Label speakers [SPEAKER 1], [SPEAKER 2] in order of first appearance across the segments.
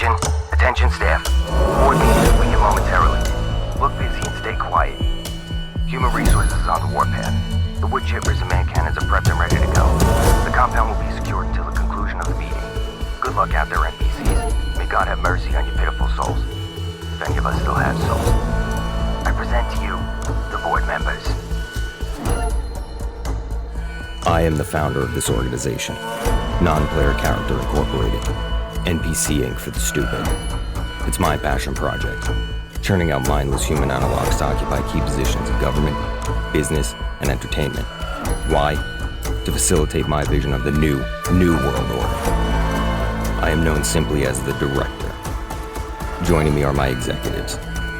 [SPEAKER 1] Attention, attention staff. Board meeting will begin momentarily. Look busy and stay quiet. Human resources is on the warpath. The wood chippers and man cannons are prepped and ready to go. The compound will be secured until the conclusion of the meeting. Good luck out there, NPCs. May God have mercy on your pitiful souls. If any of us still have souls. I present to you the board members.
[SPEAKER 2] I am the founder of this organization, Non-Player Character Incorporated, NPC Inc. for the stupid. It's my passion project, turning out mindless human analogs to occupy key positions in government, business, and entertainment. Why? To facilitate my vision of the new world order. I am known simply as the Director. Joining me are my executives.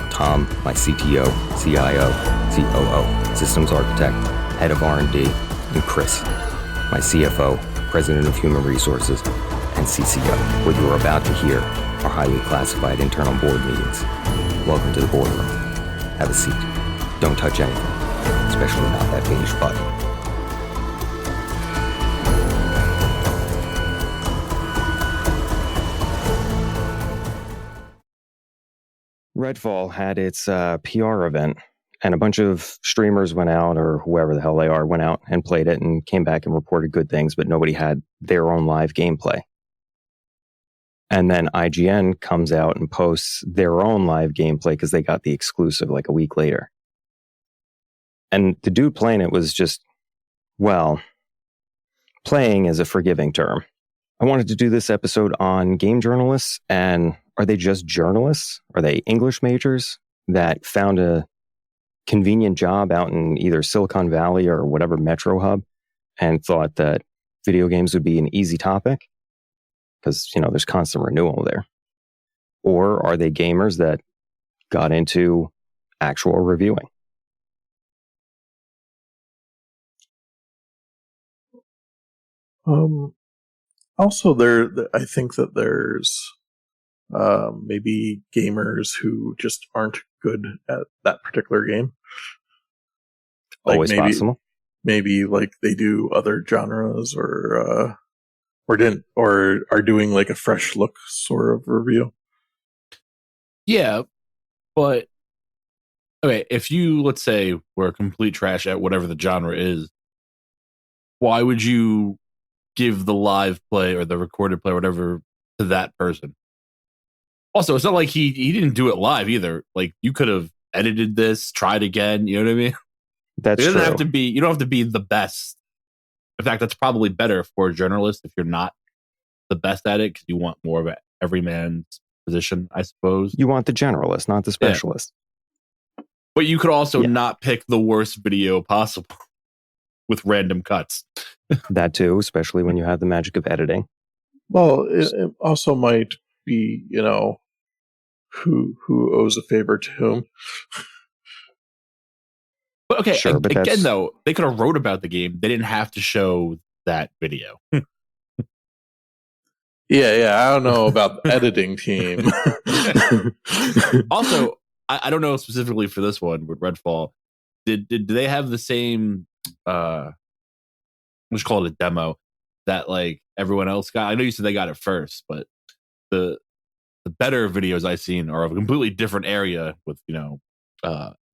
[SPEAKER 2] Tom, my CTO, CIO, COO, Systems Architect, Head of R&D, and Chris, my CFO, President of Human Resources, and CCO. What you are about to hear are highly classified internal board meetings. Welcome to the boardroom. Have a seat. Don't touch anything, especially not that beige button. Redfall had its PR event, and a bunch of streamers went out, or whoever the hell they are, went out and played it and came back and reported good things, but nobody had their own live gameplay. And then IGN comes out and posts their own live gameplay because they got the exclusive like a week later. And the dude playing it was just, well, playing is a forgiving term. I wanted to do this episode on game journalists, and are they just journalists? Are they English majors that found a convenient job out in either Silicon Valley or whatever metro hub and thought that video games would be an easy topic? Because, there's constant renewal there. Or are they gamers that got into actual reviewing?
[SPEAKER 3] Also, I think that there's maybe gamers who just aren't good at that particular game.
[SPEAKER 2] Always possible.
[SPEAKER 3] Maybe like they do other genres or are doing like a fresh look sort of review.
[SPEAKER 4] Yeah, but okay, if you, let's say, were a complete trash at whatever the genre is, why would you give the live play or the recorded play or whatever to that person? Also, it's not like he didn't do it live either. Like, you could have edited this, tried again, you know what I mean?
[SPEAKER 2] That's true.
[SPEAKER 4] You don't have to be the best. In fact, that's probably better for a journalist if you're not the best at it, because you want more of an everyman's position, I suppose.
[SPEAKER 2] You want the generalist, not the specialist.
[SPEAKER 4] Yeah. But you could also not pick the worst video possible with random cuts.
[SPEAKER 2] That too, especially when you have the magic of editing.
[SPEAKER 3] Well, it also might be, who owes a favor to whom.
[SPEAKER 4] But okay,
[SPEAKER 2] sure, but
[SPEAKER 4] again, though, they could have wrote about the game. They didn't have to show that video.
[SPEAKER 3] Yeah, I don't know about the editing team.
[SPEAKER 4] Also, I don't know specifically for this one with Redfall. Did they have the same, let's call it a demo, that like everyone else got? I know you said they got it first, but the better videos I've seen are of a completely different area with,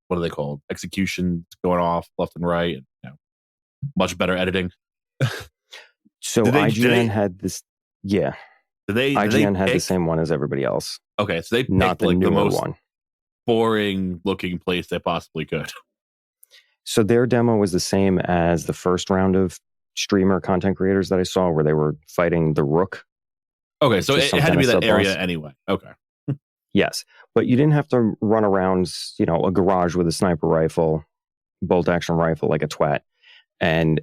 [SPEAKER 4] what are they called? Executions going off left and right, and much better editing.
[SPEAKER 2] So IGN had this, yeah. IGN had the same one as everybody else.
[SPEAKER 4] Okay, so they picked
[SPEAKER 2] not the newer
[SPEAKER 4] most
[SPEAKER 2] one.
[SPEAKER 4] Boring looking place they possibly could.
[SPEAKER 2] So their demo was the same as the first round of streamer content creators that I saw, where they were fighting the Rook.
[SPEAKER 4] Okay, so it had to be that area anyway. Okay.
[SPEAKER 2] Yes, but you didn't have to run around, a garage with a sniper rifle, bolt action rifle like a twat, and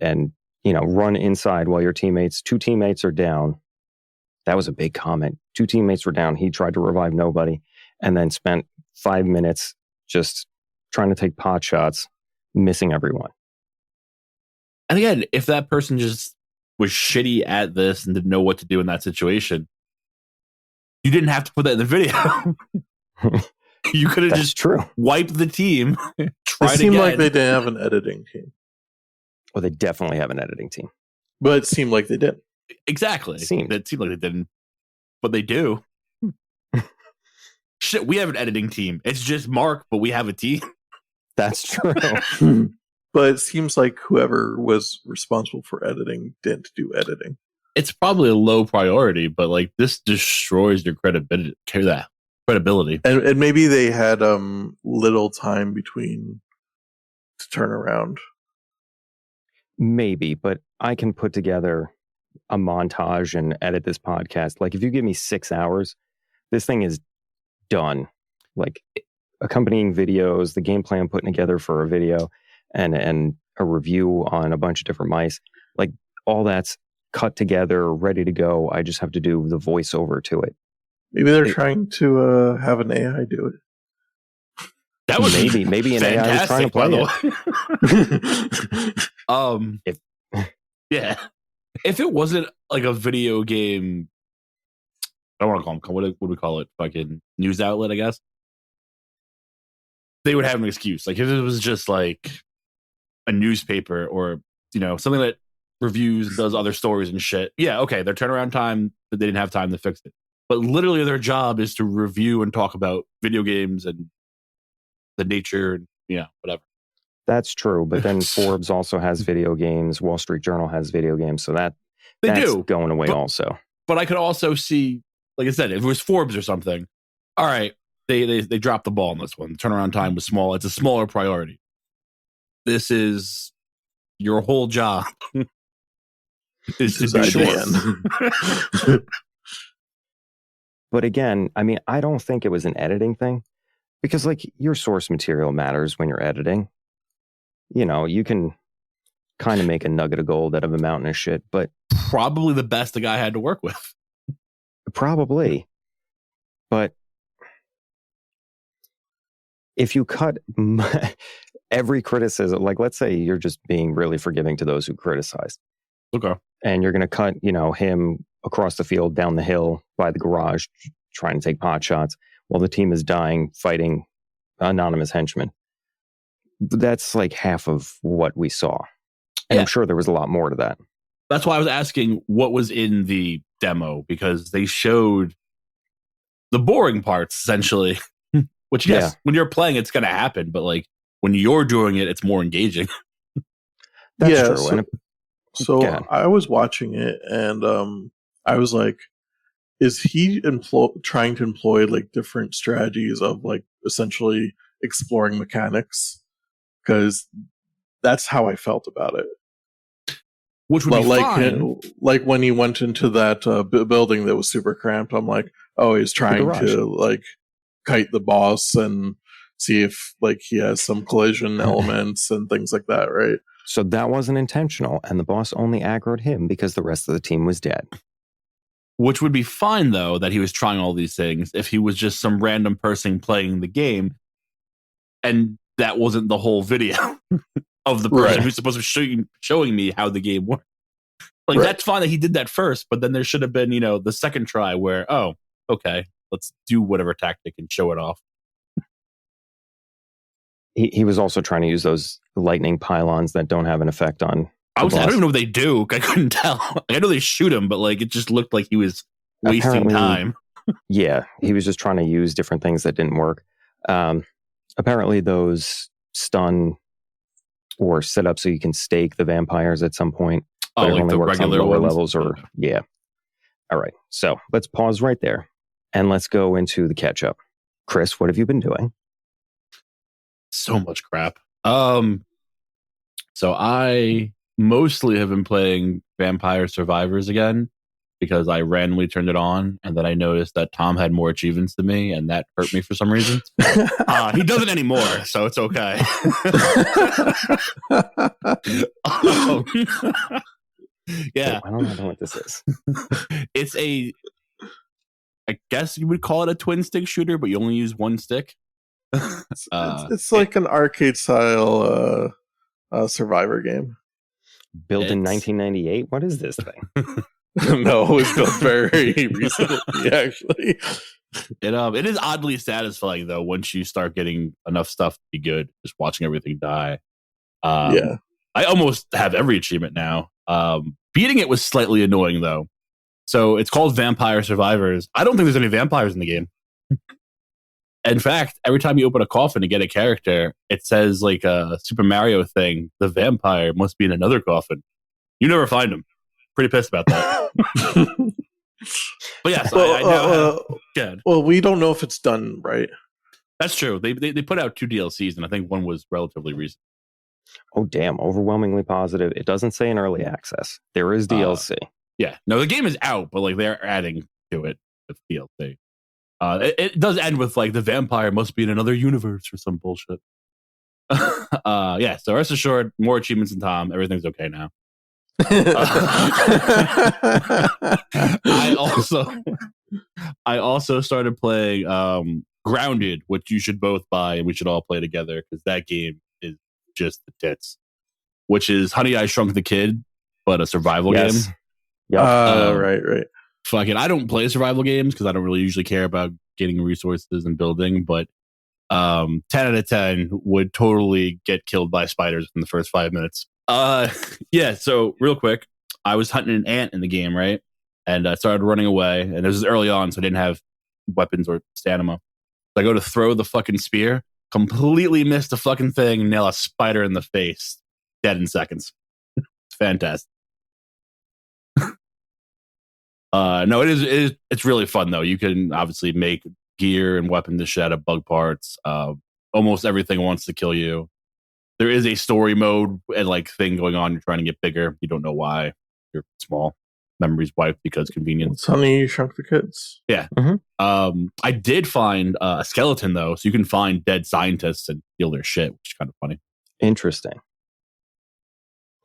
[SPEAKER 2] run inside while your two teammates are down. That was a big comment. 2 teammates were down. He tried to revive nobody, and then spent 5 minutes just trying to take pot shots, missing everyone.
[SPEAKER 4] And again, if that person just was shitty at this and didn't know what to do in that situation, you didn't have to put that in the video. You could have just wiped the team. Tried
[SPEAKER 3] it seemed
[SPEAKER 4] again.
[SPEAKER 3] like they didn't have an editing team.
[SPEAKER 2] Well, they definitely have an editing team.
[SPEAKER 3] But it seemed like they did.
[SPEAKER 4] Exactly. It seemed like they didn't, but they do. shit, we have an editing team. It's just Mark, but we have a team.
[SPEAKER 2] That's true.
[SPEAKER 3] But it seems like whoever was responsible for editing didn't do editing.
[SPEAKER 4] It's probably a low priority, but like this destroys your credibility.
[SPEAKER 3] And maybe they had little time between to turn around.
[SPEAKER 2] Maybe, but I can put together a montage and edit this podcast. Like if you give me 6 hours, this thing is done. Like accompanying videos, the gameplay I'm putting together for a video, and a review on a bunch of different mice. Like all that's cut together, ready to go. I just have to do the voiceover to it.
[SPEAKER 3] Maybe they're trying to have an AI do it.
[SPEAKER 4] That would
[SPEAKER 2] maybe an AI was trying to play
[SPEAKER 4] it. Yeah. If it wasn't like a video game, I don't want to call them, what do we call it? Fucking news outlet, I guess. They would have an excuse. Like if it was just like a newspaper or, something that reviews, does other stories and shit. Yeah, okay, their turnaround time, they didn't have time to fix it. But literally their job is to review and talk about video games and the nature and, whatever. That's
[SPEAKER 2] true. But then Forbes also has video games. Wall Street Journal has video games. So that's going away also.
[SPEAKER 4] But I could also see, like I said, if it was Forbes or something, all right, they dropped the ball on this one. Turnaround time was small. It's a smaller priority. This is your whole job. is to do this.
[SPEAKER 2] But again, I mean, I don't think it was an editing thing because like your source material matters when you're editing. You can kind of make a nugget of gold out of a mountain of shit, but
[SPEAKER 4] probably the best the guy had to work with.
[SPEAKER 2] Probably. But if you cut every criticism, like let's say you're just being really forgiving to those who criticize.
[SPEAKER 4] Okay.
[SPEAKER 2] And you're going to cut, him across the field, down the hill, by the garage, trying to take pot shots while the team is dying, fighting anonymous henchmen. That's like half of what we saw. And I'm sure there was a lot more to that.
[SPEAKER 4] That's why I was asking what was in the demo, because they showed the boring parts, essentially. Which, yes, when you're playing, it's going to happen. But like when you're doing it, it's more engaging.
[SPEAKER 2] That's true.
[SPEAKER 3] So I was watching it and I was like, is he trying to employ like different strategies of like essentially exploring mechanics? Because that's how I felt about it.
[SPEAKER 4] Which would be fine.
[SPEAKER 3] Like when he went into that building that was super cramped, I'm like, oh, he's trying to like kite the boss and see if like he has some collision elements and things like that, right?
[SPEAKER 2] So that wasn't intentional, and the boss only aggroed him because the rest of the team was dead.
[SPEAKER 4] Which would be fine, though, that he was trying all these things if he was just some random person playing the game, and that wasn't the whole video of the person who's supposed to be showing me how the game works. Like, that's fine that he did that first, but then there should have been, the second try where, oh, okay, let's do whatever tactic and show it off.
[SPEAKER 2] He was also trying to use those lightning pylons that don't have an effect on.
[SPEAKER 4] I don't even know what they do. I couldn't tell. I know they shoot him, but like it just looked like he was wasting time.
[SPEAKER 2] Yeah, he was just trying to use different things that didn't work. Apparently, those stun or set up so you can stake the vampires at some point.
[SPEAKER 4] But it only works on lower levels,
[SPEAKER 2] or yeah. All right, so let's pause right there and let's go into the catch up. Chris, what have you been doing?
[SPEAKER 4] So much crap. So I mostly have been playing Vampire Survivors again because I randomly turned it on and then I noticed that Tom had more achievements than me and that hurt me for some reason. He doesn't anymore, so it's okay. Yeah.
[SPEAKER 2] I don't know what this is.
[SPEAKER 4] It's I guess you would call it a twin stick shooter, but you only use one stick.
[SPEAKER 3] It's like an arcade style Survivor game.
[SPEAKER 2] Built in 1998? What is this thing?
[SPEAKER 3] No, it was built very recently, actually.
[SPEAKER 4] It is oddly satisfying, though, once you start getting enough stuff to be good, just watching everything die. I almost have every achievement now. Beating it was slightly annoying, though. So it's called Vampire Survivors. I don't think there's any vampires in the game. In fact, every time you open a coffin to get a character, it says like a Super Mario thing. The vampire must be in another coffin. You never find him. Pretty pissed about that. But yes, I now have.
[SPEAKER 3] Well, we don't know if it's done right.
[SPEAKER 4] That's true. They put out 2 DLCs, and I think one was relatively recent.
[SPEAKER 2] Oh, damn. Overwhelmingly positive. It doesn't say in early access. There is DLC.
[SPEAKER 4] Yeah. No, the game is out, but like they're adding to it with DLC. It does end with like the vampire must be in another universe or some bullshit. Yeah. So rest assured, more achievements than Tom. Everything's okay now. I also started playing Grounded, which you should both buy and we should all play together because that game is just the tits. Which is Honey, I Shrunk the Kid, but a survival game.
[SPEAKER 2] Yep.
[SPEAKER 3] Right.
[SPEAKER 4] Fuck it. I don't play survival games because I don't really usually care about getting resources and building, but 10 out of 10 would totally get killed by spiders in the first 5 minutes. Yeah, so real quick, I was hunting an ant in the game, right? And I started running away, and this was early on, so I didn't have weapons or stamina. So I go to throw the fucking spear, completely missed the fucking thing, nail a spider in the face, dead in seconds. It's fantastic. No, it's really fun though. You can obviously make gear and weapons to shed of bug parts. Almost everything wants to kill you. There is a story mode and like thing going on. You're trying to get bigger. You don't know why. You're small. Memories wiped because convenience.
[SPEAKER 3] It's Honey, Shrunk the Kids.
[SPEAKER 4] Yeah. Mm-hmm. I did find a skeleton though, so you can find dead scientists and steal their shit, which is kind of funny.
[SPEAKER 2] Interesting.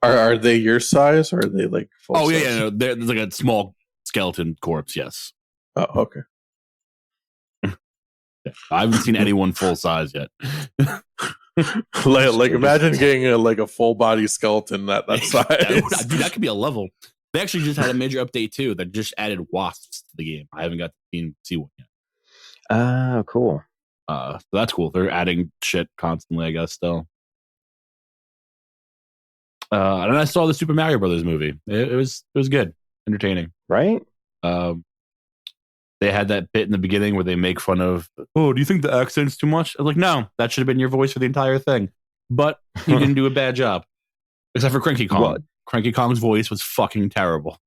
[SPEAKER 3] Are they your size or are they like full size?
[SPEAKER 4] Yeah. No, there's like a small skeleton corpse. Yes.
[SPEAKER 3] Oh, okay.
[SPEAKER 4] Yeah, I haven't seen anyone full size yet.
[SPEAKER 3] like imagine getting a full body skeleton that size.
[SPEAKER 4] That could be a level. They actually just had a major update too that just added wasps to the game. I haven't got to see one yet.
[SPEAKER 2] Oh, cool.
[SPEAKER 4] So that's cool. They're adding shit constantly, I guess. Still. And I saw the Super Mario Brothers movie. It was good, entertaining,
[SPEAKER 2] right?
[SPEAKER 4] They had that bit in the beginning where they make fun of, oh, do you think the accent's too much? I was like, no, that should have been your voice for the entire thing. But he didn't do a bad job. Except for Cranky Kong. What? Cranky Kong's voice was fucking terrible.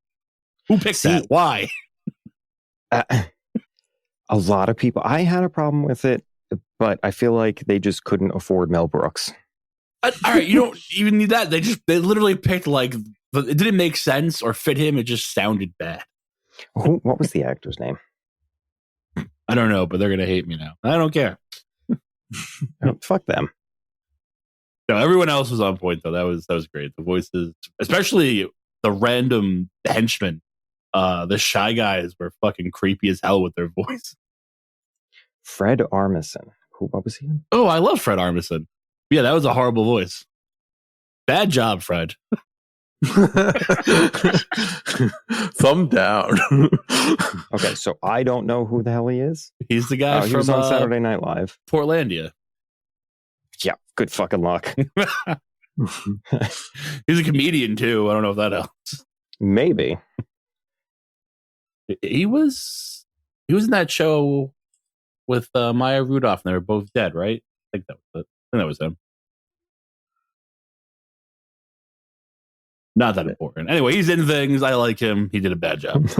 [SPEAKER 4] Who picked that? Why?
[SPEAKER 2] A lot of people. I had a problem with it, but I feel like they just couldn't afford Mel Brooks.
[SPEAKER 4] All right, you don't even need that. They literally picked like, it didn't make sense or fit him. It just sounded bad.
[SPEAKER 2] What was the actor's name?
[SPEAKER 4] I don't know, but they're going to hate me now. I don't care.
[SPEAKER 2] Fuck them.
[SPEAKER 4] No, everyone else was on point, though. That was great. The voices, especially the random henchmen, the Shy Guys were fucking creepy as hell with their voice.
[SPEAKER 2] Fred Armisen. What was he in?
[SPEAKER 4] Oh, I love Fred Armisen. Yeah, that was a horrible voice. Bad job, Fred.
[SPEAKER 3] Thumb down.
[SPEAKER 2] Okay, so I don't know who the hell he is.
[SPEAKER 4] He's the guy
[SPEAKER 2] he was on Saturday Night Live.
[SPEAKER 4] Portlandia.
[SPEAKER 2] Yeah, good fucking luck.
[SPEAKER 4] He's a comedian too. I don't know if that helps.
[SPEAKER 2] Maybe.
[SPEAKER 4] He was in that show with Maya Rudolph, and they were both dead, right? I think that was it. I think that was him. Not that important. Anyway, he's in things. I like him. He did a bad job.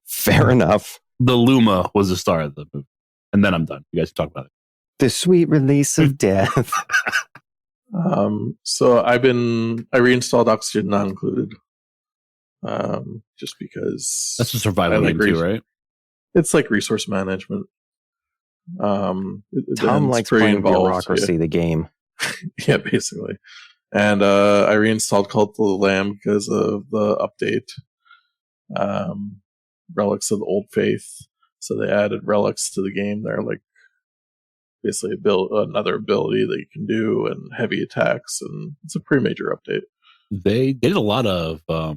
[SPEAKER 2] Fair enough.
[SPEAKER 4] The Luma was the star of the movie. And then I'm done. You guys can talk about it.
[SPEAKER 2] The sweet release of death.
[SPEAKER 3] So I reinstalled Oxygen Not Included. Just because
[SPEAKER 4] that's a survival game too, right?
[SPEAKER 3] It's like resource management.
[SPEAKER 2] Tom likes playing Bureaucracy, the game.
[SPEAKER 3] Yeah, basically. And I reinstalled Cult of the Lamb because of the update. Relics of the Old Faith. So they added relics to the game. They're like basically another ability that you can do and heavy attacks. And it's a pretty major update.
[SPEAKER 4] They did a lot of, what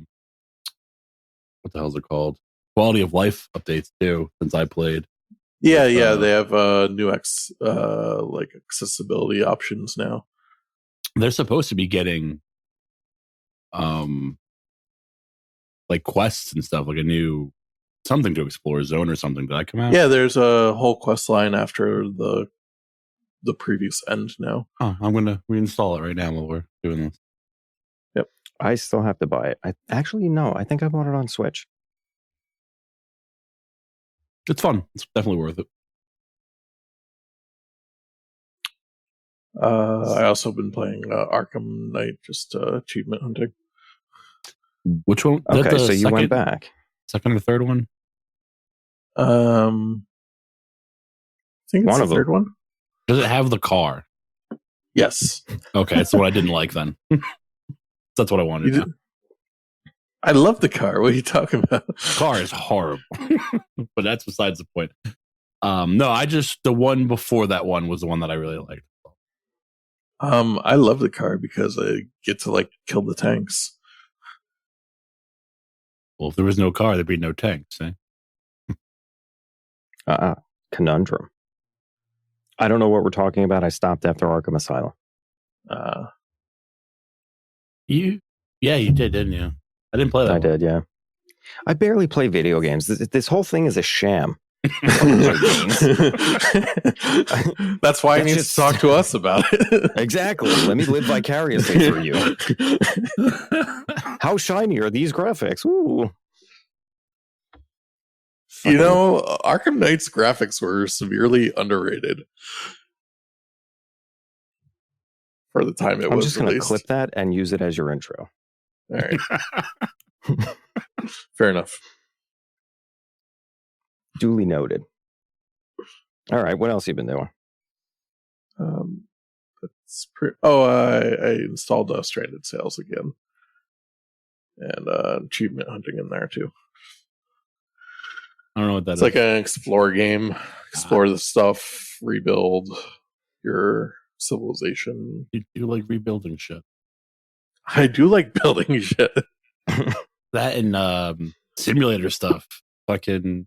[SPEAKER 4] the hell is it called? Quality of life updates too, since I played.
[SPEAKER 3] Yeah, they have new like accessibility options now.
[SPEAKER 4] They're supposed to be getting like quests and stuff, like a new something to explore, Zone or something. Did that come out?
[SPEAKER 3] Yeah, there's a whole quest line after the previous end now.
[SPEAKER 4] Oh, I'm gonna reinstall it right now while we're doing this.
[SPEAKER 3] Yep.
[SPEAKER 2] I still have to buy it. I think I bought it on Switch.
[SPEAKER 4] It's fun. It's definitely worth it.
[SPEAKER 3] I also been playing Arkham Knight, just achievement hunting.
[SPEAKER 4] Which one? Is that
[SPEAKER 2] Okay,
[SPEAKER 4] the
[SPEAKER 2] so you went back.
[SPEAKER 4] second or third one?
[SPEAKER 3] I think it's
[SPEAKER 2] One
[SPEAKER 3] the
[SPEAKER 2] of them.
[SPEAKER 3] third one.
[SPEAKER 4] Does it have the car?
[SPEAKER 3] Yes.
[SPEAKER 4] Okay, it's the one I didn't like then. That's what I wanted.
[SPEAKER 3] You did- I love the car. What are you talking about?
[SPEAKER 4] The car is horrible, but that's besides the point. No, the one before that one was the one that I really liked.
[SPEAKER 3] I love the car because I get to like kill the tanks.
[SPEAKER 4] Well, if there was no car, there'd be no tanks. Eh?
[SPEAKER 2] Conundrum. I don't know what we're talking about. I stopped after Arkham Asylum.
[SPEAKER 4] You did, didn't you? I didn't play that.
[SPEAKER 2] I did, yeah. I barely play video games. This whole thing is a sham.
[SPEAKER 3] That's why you need to talk to us about it.
[SPEAKER 2] Exactly. Let me live vicariously through you. How shiny are these graphics? Ooh.
[SPEAKER 3] You know, Arkham Knight's graphics were severely underrated for the time it was
[SPEAKER 2] I'm just going to
[SPEAKER 3] released.
[SPEAKER 2] clip that and use it as your intro.
[SPEAKER 3] All right. Fair enough.
[SPEAKER 2] Duly noted. All right, what else you been doing?
[SPEAKER 3] I installed Stranded Sails again, and achievement hunting in there too.
[SPEAKER 4] I don't know what that
[SPEAKER 3] It's
[SPEAKER 4] is.
[SPEAKER 3] like an explore game. Explore the stuff, rebuild your civilization.
[SPEAKER 4] You like rebuilding shit.
[SPEAKER 3] I do like building shit.
[SPEAKER 4] That and simulator stuff. Fucking,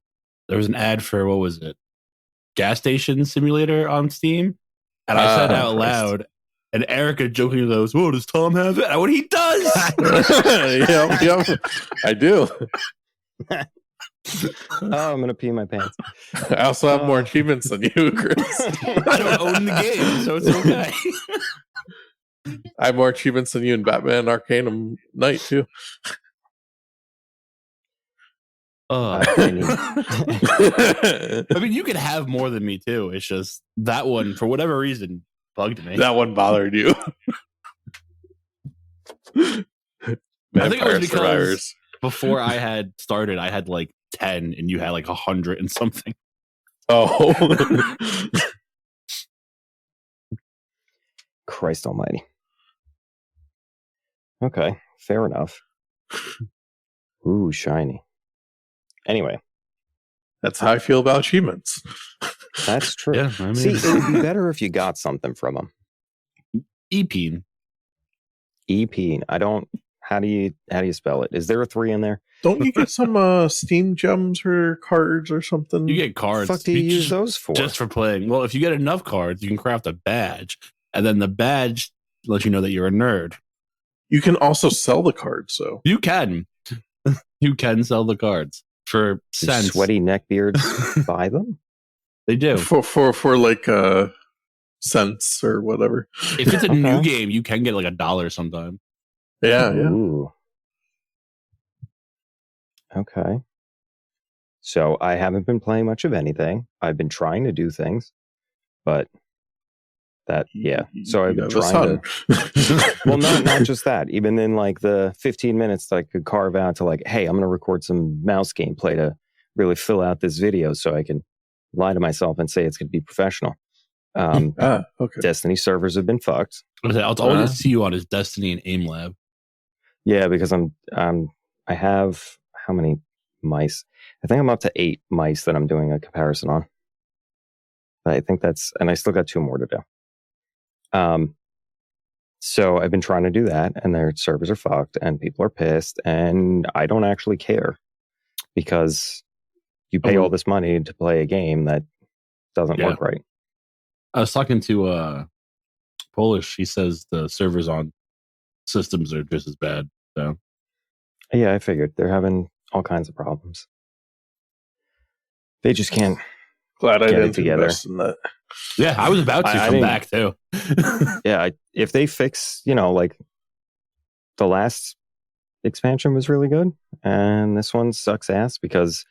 [SPEAKER 4] there was an ad for, what was it? Gas station simulator on Steam. And I said out loud, and Erica jokingly goes, "Whoa, does Tom have it?" I went, "He does."
[SPEAKER 3] Yep, I do.
[SPEAKER 2] I'm gonna pee my pants.
[SPEAKER 3] I also have more achievements than you, Chris.
[SPEAKER 4] I don't own the game, so it's okay.
[SPEAKER 3] I have more achievements than you in Batman Arcanum Knight too.
[SPEAKER 4] I mean, you could have more than me too. It's just that one, for whatever reason, bugged me.
[SPEAKER 3] That one bothered you.
[SPEAKER 4] I think it was because
[SPEAKER 3] Survivors.
[SPEAKER 4] before I had started, I had like 10 and you had like 100 and something.
[SPEAKER 3] Oh.
[SPEAKER 2] Christ almighty. Okay, fair enough. Ooh, shiny. Anyway.
[SPEAKER 3] That's how I feel about achievements.
[SPEAKER 2] That's true.
[SPEAKER 4] Yeah, I mean,
[SPEAKER 2] See, it would be better if you got something from them.
[SPEAKER 4] EP.
[SPEAKER 2] EP. I don't. How do you spell it? Is there a 3 in there?
[SPEAKER 3] Don't you get some Steam gems or cards or something?
[SPEAKER 4] You get cards.
[SPEAKER 2] What the fuck do you use those for?
[SPEAKER 4] Just for playing. Well, if you get enough cards, you can craft a badge, and then the badge lets you know that you're a nerd.
[SPEAKER 3] You can also sell the cards, so
[SPEAKER 4] You can. You can sell the cards for
[SPEAKER 2] Do
[SPEAKER 4] cents.
[SPEAKER 2] sweaty neckbeards buy them?
[SPEAKER 4] They do.
[SPEAKER 3] for like cents or whatever.
[SPEAKER 4] If it's a
[SPEAKER 2] Okay.
[SPEAKER 4] new game, you can get like $1 sometime.
[SPEAKER 3] Yeah.
[SPEAKER 2] Ooh. Okay. So I haven't been playing much of anything. I've been trying to do things, but So I've been trying to. Well, not just that. Even in like the 15 minutes that I could carve out to like, hey, I'm going to record some mouse gameplay to really fill out this video, so I can lie to myself and say it's going to be professional.
[SPEAKER 3] Okay.
[SPEAKER 2] Destiny servers have been fucked.
[SPEAKER 4] I'll always see you on his Destiny and Aim Lab.
[SPEAKER 2] Yeah, because I have how many mice? I think I'm up to 8 mice that I'm doing a comparison on. I think and I still got 2 more to do. So I've been trying to do that, and their servers are fucked, and people are pissed, and I don't actually care because you pay all this money to play a game that doesn't work right.
[SPEAKER 4] I was talking to Polish. He says the servers on systems are just as bad. So
[SPEAKER 2] Yeah, I figured they're having all kinds of problems. They just can't.
[SPEAKER 3] Glad I
[SPEAKER 2] Get it
[SPEAKER 3] didn't
[SPEAKER 2] together.
[SPEAKER 3] invest in that.
[SPEAKER 4] Yeah, I was about to
[SPEAKER 2] I
[SPEAKER 4] come
[SPEAKER 2] didn't-
[SPEAKER 4] back too.
[SPEAKER 2] Yeah, if they fix, like the last expansion was really good, and this one sucks ass because,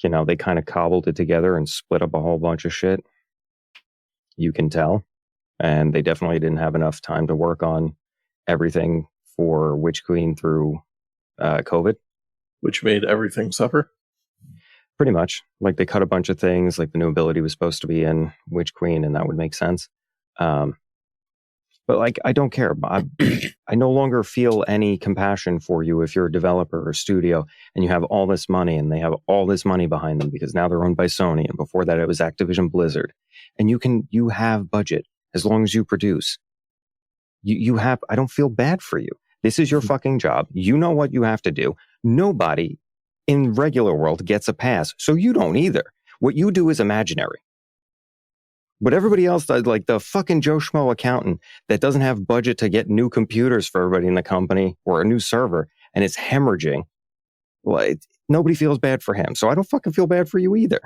[SPEAKER 2] they kind of cobbled it together and split up a whole bunch of shit. You can tell. And they definitely didn't have enough time to work on everything for Witch Queen through COVID.
[SPEAKER 3] Which made everything suffer.
[SPEAKER 2] Pretty much. Like they cut a bunch of things, like the new ability was supposed to be in Witch Queen, and that would make sense. But like, I don't care. I no longer feel any compassion for you if you're a developer or studio and you have all this money and they have all this money behind them because now they're owned by Sony. And before that, it was Activision Blizzard. And you have budget as long as you produce. I don't feel bad for you. This is your fucking job. You know what you have to do. Nobody in regular world gets a pass. So you don't either. What you do is imaginary. But everybody else does, like the fucking Joe Schmo accountant that doesn't have budget to get new computers for everybody in the company or a new server, and it's hemorrhaging. Well, nobody feels bad for him. So I don't fucking feel bad for you either.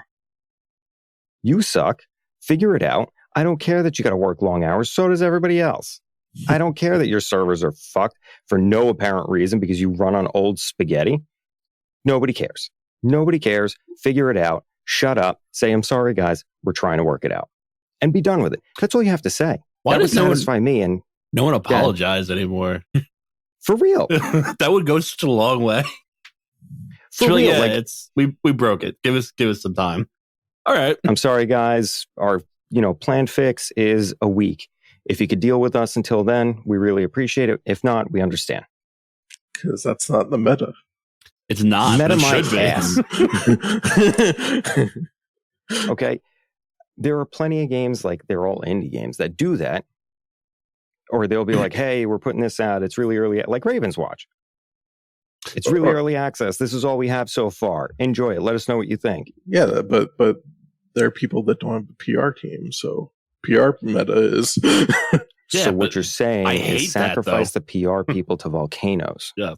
[SPEAKER 2] You suck. Figure it out. I don't care that you got to work long hours. So does everybody else. I don't care that your servers are fucked for no apparent reason because you run on old spaghetti. Nobody cares. Nobody cares. Figure it out. Shut up. Say, I'm sorry, guys. We're trying to work it out. And be done with it. That's all you have to say.
[SPEAKER 4] Why
[SPEAKER 2] that would
[SPEAKER 4] does no one-
[SPEAKER 2] satisfy me. And
[SPEAKER 4] No one apologized anymore.
[SPEAKER 2] for real.
[SPEAKER 4] That would go such a long way.
[SPEAKER 2] For
[SPEAKER 4] Really,
[SPEAKER 2] real.
[SPEAKER 4] yeah,
[SPEAKER 2] Like,
[SPEAKER 4] it's we broke it. Give us some time. All right.
[SPEAKER 2] I'm sorry, guys. Our planned fix is a week. If you could deal with us until then, we really appreciate it. If not, we understand.
[SPEAKER 3] Because that's not the meta.
[SPEAKER 4] It's not.
[SPEAKER 2] Meta
[SPEAKER 4] It
[SPEAKER 2] my
[SPEAKER 4] should be.
[SPEAKER 2] ass. Okay. There are plenty of games, like they're all indie games, that do that. Or they'll be like, hey, we're putting this out. It's really early. Like Raven's Watch. It's really early access. This is all we have so far. Enjoy it. Let us know what you think.
[SPEAKER 3] Yeah, but there are people that don't have a PR team, so PR meta is.
[SPEAKER 4] Yeah,
[SPEAKER 2] So what
[SPEAKER 4] but
[SPEAKER 2] you're saying
[SPEAKER 4] I hate
[SPEAKER 2] is
[SPEAKER 4] that,
[SPEAKER 2] sacrifice the PR people to volcanoes.
[SPEAKER 3] yeah.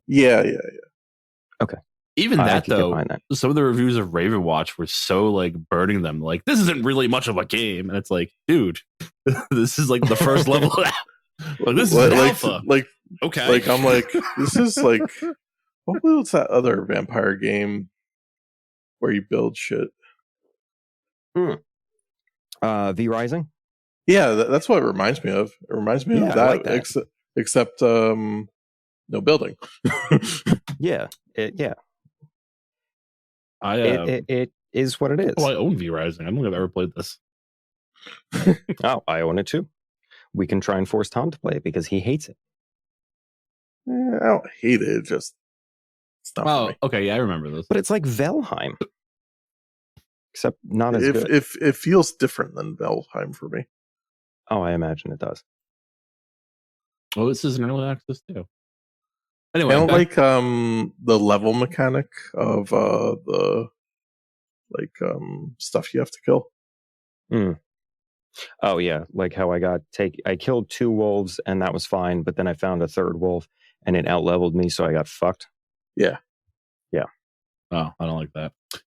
[SPEAKER 4] Even
[SPEAKER 2] I
[SPEAKER 4] that
[SPEAKER 2] could get
[SPEAKER 4] though,
[SPEAKER 2] behind that.
[SPEAKER 4] some of the reviews of Raven Watch were so like burning them. Like, this isn't really much of a game, and it's like, dude, this is like the first level. Like, this is an alpha. Okay,
[SPEAKER 3] Like I'm like, this is like, what was that other vampire game where you build shit?
[SPEAKER 2] V Rising?
[SPEAKER 3] Yeah, that's what it reminds me of. It reminds me
[SPEAKER 2] Yeah,
[SPEAKER 3] of
[SPEAKER 2] I
[SPEAKER 3] that,
[SPEAKER 2] like that.
[SPEAKER 3] except no building.
[SPEAKER 2] Yeah. It is what it is.
[SPEAKER 4] Oh, I own V Rising. I don't think I've ever played this.
[SPEAKER 2] Oh, I own it too. We can try and force Tom to play it because he hates it.
[SPEAKER 3] I don't hate it. It's not for
[SPEAKER 4] Oh,
[SPEAKER 3] me.
[SPEAKER 4] okay, yeah, I remember this.
[SPEAKER 2] But it's like Valheim. Except not as good.
[SPEAKER 3] If it feels different than Valheim for me.
[SPEAKER 2] Oh, I imagine it does.
[SPEAKER 4] Oh, this is an early access too.
[SPEAKER 3] I
[SPEAKER 4] Anyway,
[SPEAKER 3] don't like the level mechanic of the stuff you have to kill.
[SPEAKER 2] Oh yeah, like how I killed 2 wolves and that was fine, but then I found a 3rd wolf and it outleveled me, so I got fucked.
[SPEAKER 3] Yeah.
[SPEAKER 4] Oh, I don't like that.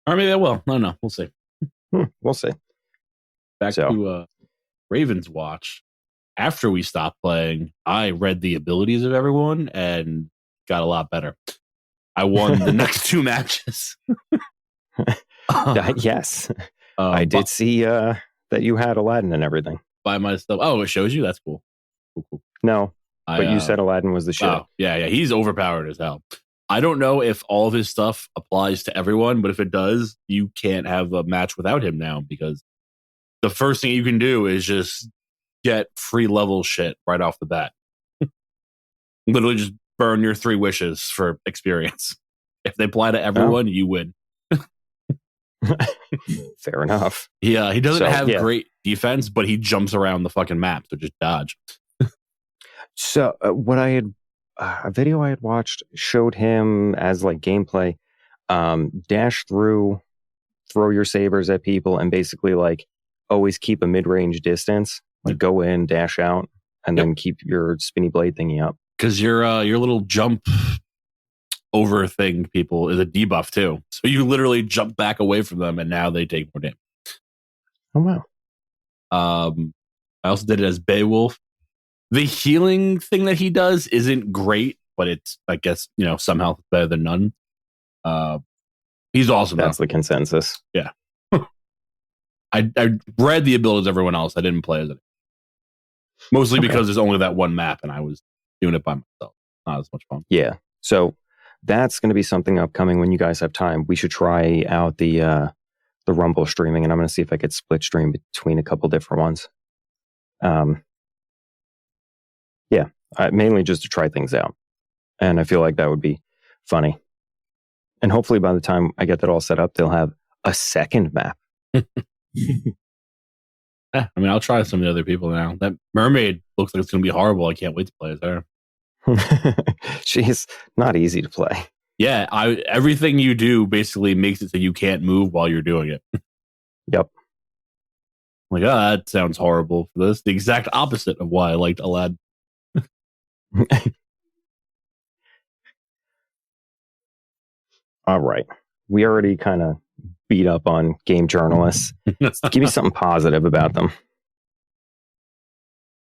[SPEAKER 4] Or maybe I will. I don't know. We'll see.
[SPEAKER 2] We'll see.
[SPEAKER 4] Back to Raven's Watch. After we stopped playing, I read the abilities of everyone and got a lot better. I won the next 2 matches.
[SPEAKER 2] Yes. I did see that you had Aladdin and everything.
[SPEAKER 4] By myself. Oh, it shows you? That's cool. Cool.
[SPEAKER 2] No, but you said Aladdin was the shit.
[SPEAKER 4] Oh, yeah. He's overpowered as hell. I don't know if all of his stuff applies to everyone, but if it does, you can't have a match without him now, because the first thing you can do is just get free level shit right off the bat. Literally just burn your 3 wishes for experience. If they apply to everyone, you win.
[SPEAKER 2] Fair enough.
[SPEAKER 4] Yeah, he doesn't have great defense, but he jumps around the fucking map, so just dodge.
[SPEAKER 2] So what I had, a video I had watched showed him as like gameplay, dash through, throw your sabers at people, and basically like always keep a mid-range distance. Like go in, dash out, and then keep your spinny blade thingy up.
[SPEAKER 4] Because your little jump overthing people is a debuff too. So you literally jump back away from them, and now they take more damage.
[SPEAKER 2] Oh wow.
[SPEAKER 4] I also did it as Beowulf. The healing thing that he does isn't great, but it's, I guess, some health is better than none. He's awesome.
[SPEAKER 2] That's the consensus.
[SPEAKER 4] Yeah. I read the abilities of everyone else. I didn't play as it. Mostly because there's only that one map, and I was doing it by myself. Not as much fun.
[SPEAKER 2] Yeah. So that's going to be something upcoming when you guys have time. We should try out the Rumble streaming, and I'm going to see if I could split stream between a couple different ones. Mainly just to try things out. And I feel like that would be funny. And hopefully by the time I get that all set up, they'll have a second map.
[SPEAKER 4] I'll try some of the other people now. That mermaid looks like it's going to be horrible. I can't wait to play as her.
[SPEAKER 2] She's not easy to play.
[SPEAKER 4] Yeah, everything you do basically makes it so you can't move while you're doing it.
[SPEAKER 2] Yep.
[SPEAKER 4] Like, that sounds horrible for this. The exact opposite of why I liked Aladdin.
[SPEAKER 2] All right. We already kind of beat up on game journalists. Give me something positive about them.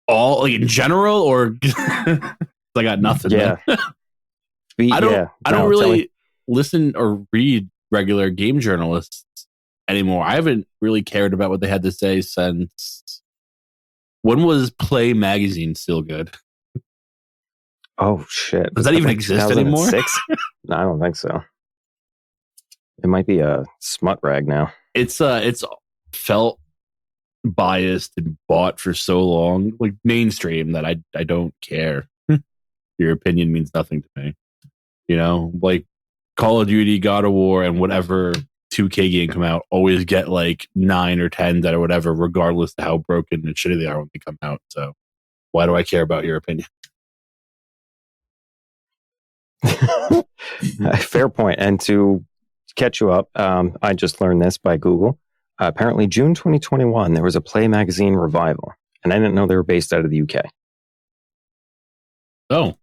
[SPEAKER 4] All in general, or I got nothing.
[SPEAKER 2] Yeah.
[SPEAKER 4] I don't really listen or read regular game journalists anymore. I haven't really cared about what they had to say since. When was Play Magazine still good?
[SPEAKER 2] Oh shit!
[SPEAKER 4] Does that even exist anymore?
[SPEAKER 2] No, I don't think so. It might be a smut rag now.
[SPEAKER 4] It's felt biased and bought for so long, like mainstream, that I don't care. Your opinion means nothing to me. Like Call of Duty, God of War, and whatever 2K game come out always get like 9 or 10 or whatever, regardless of how broken and shitty they are when they come out. So why do I care about your opinion?
[SPEAKER 2] Fair point. And to catch you up, I just learned this by Google. Apparently, June 2021, there was a Play Magazine revival, and I didn't know they were based out of the UK.
[SPEAKER 4] Oh,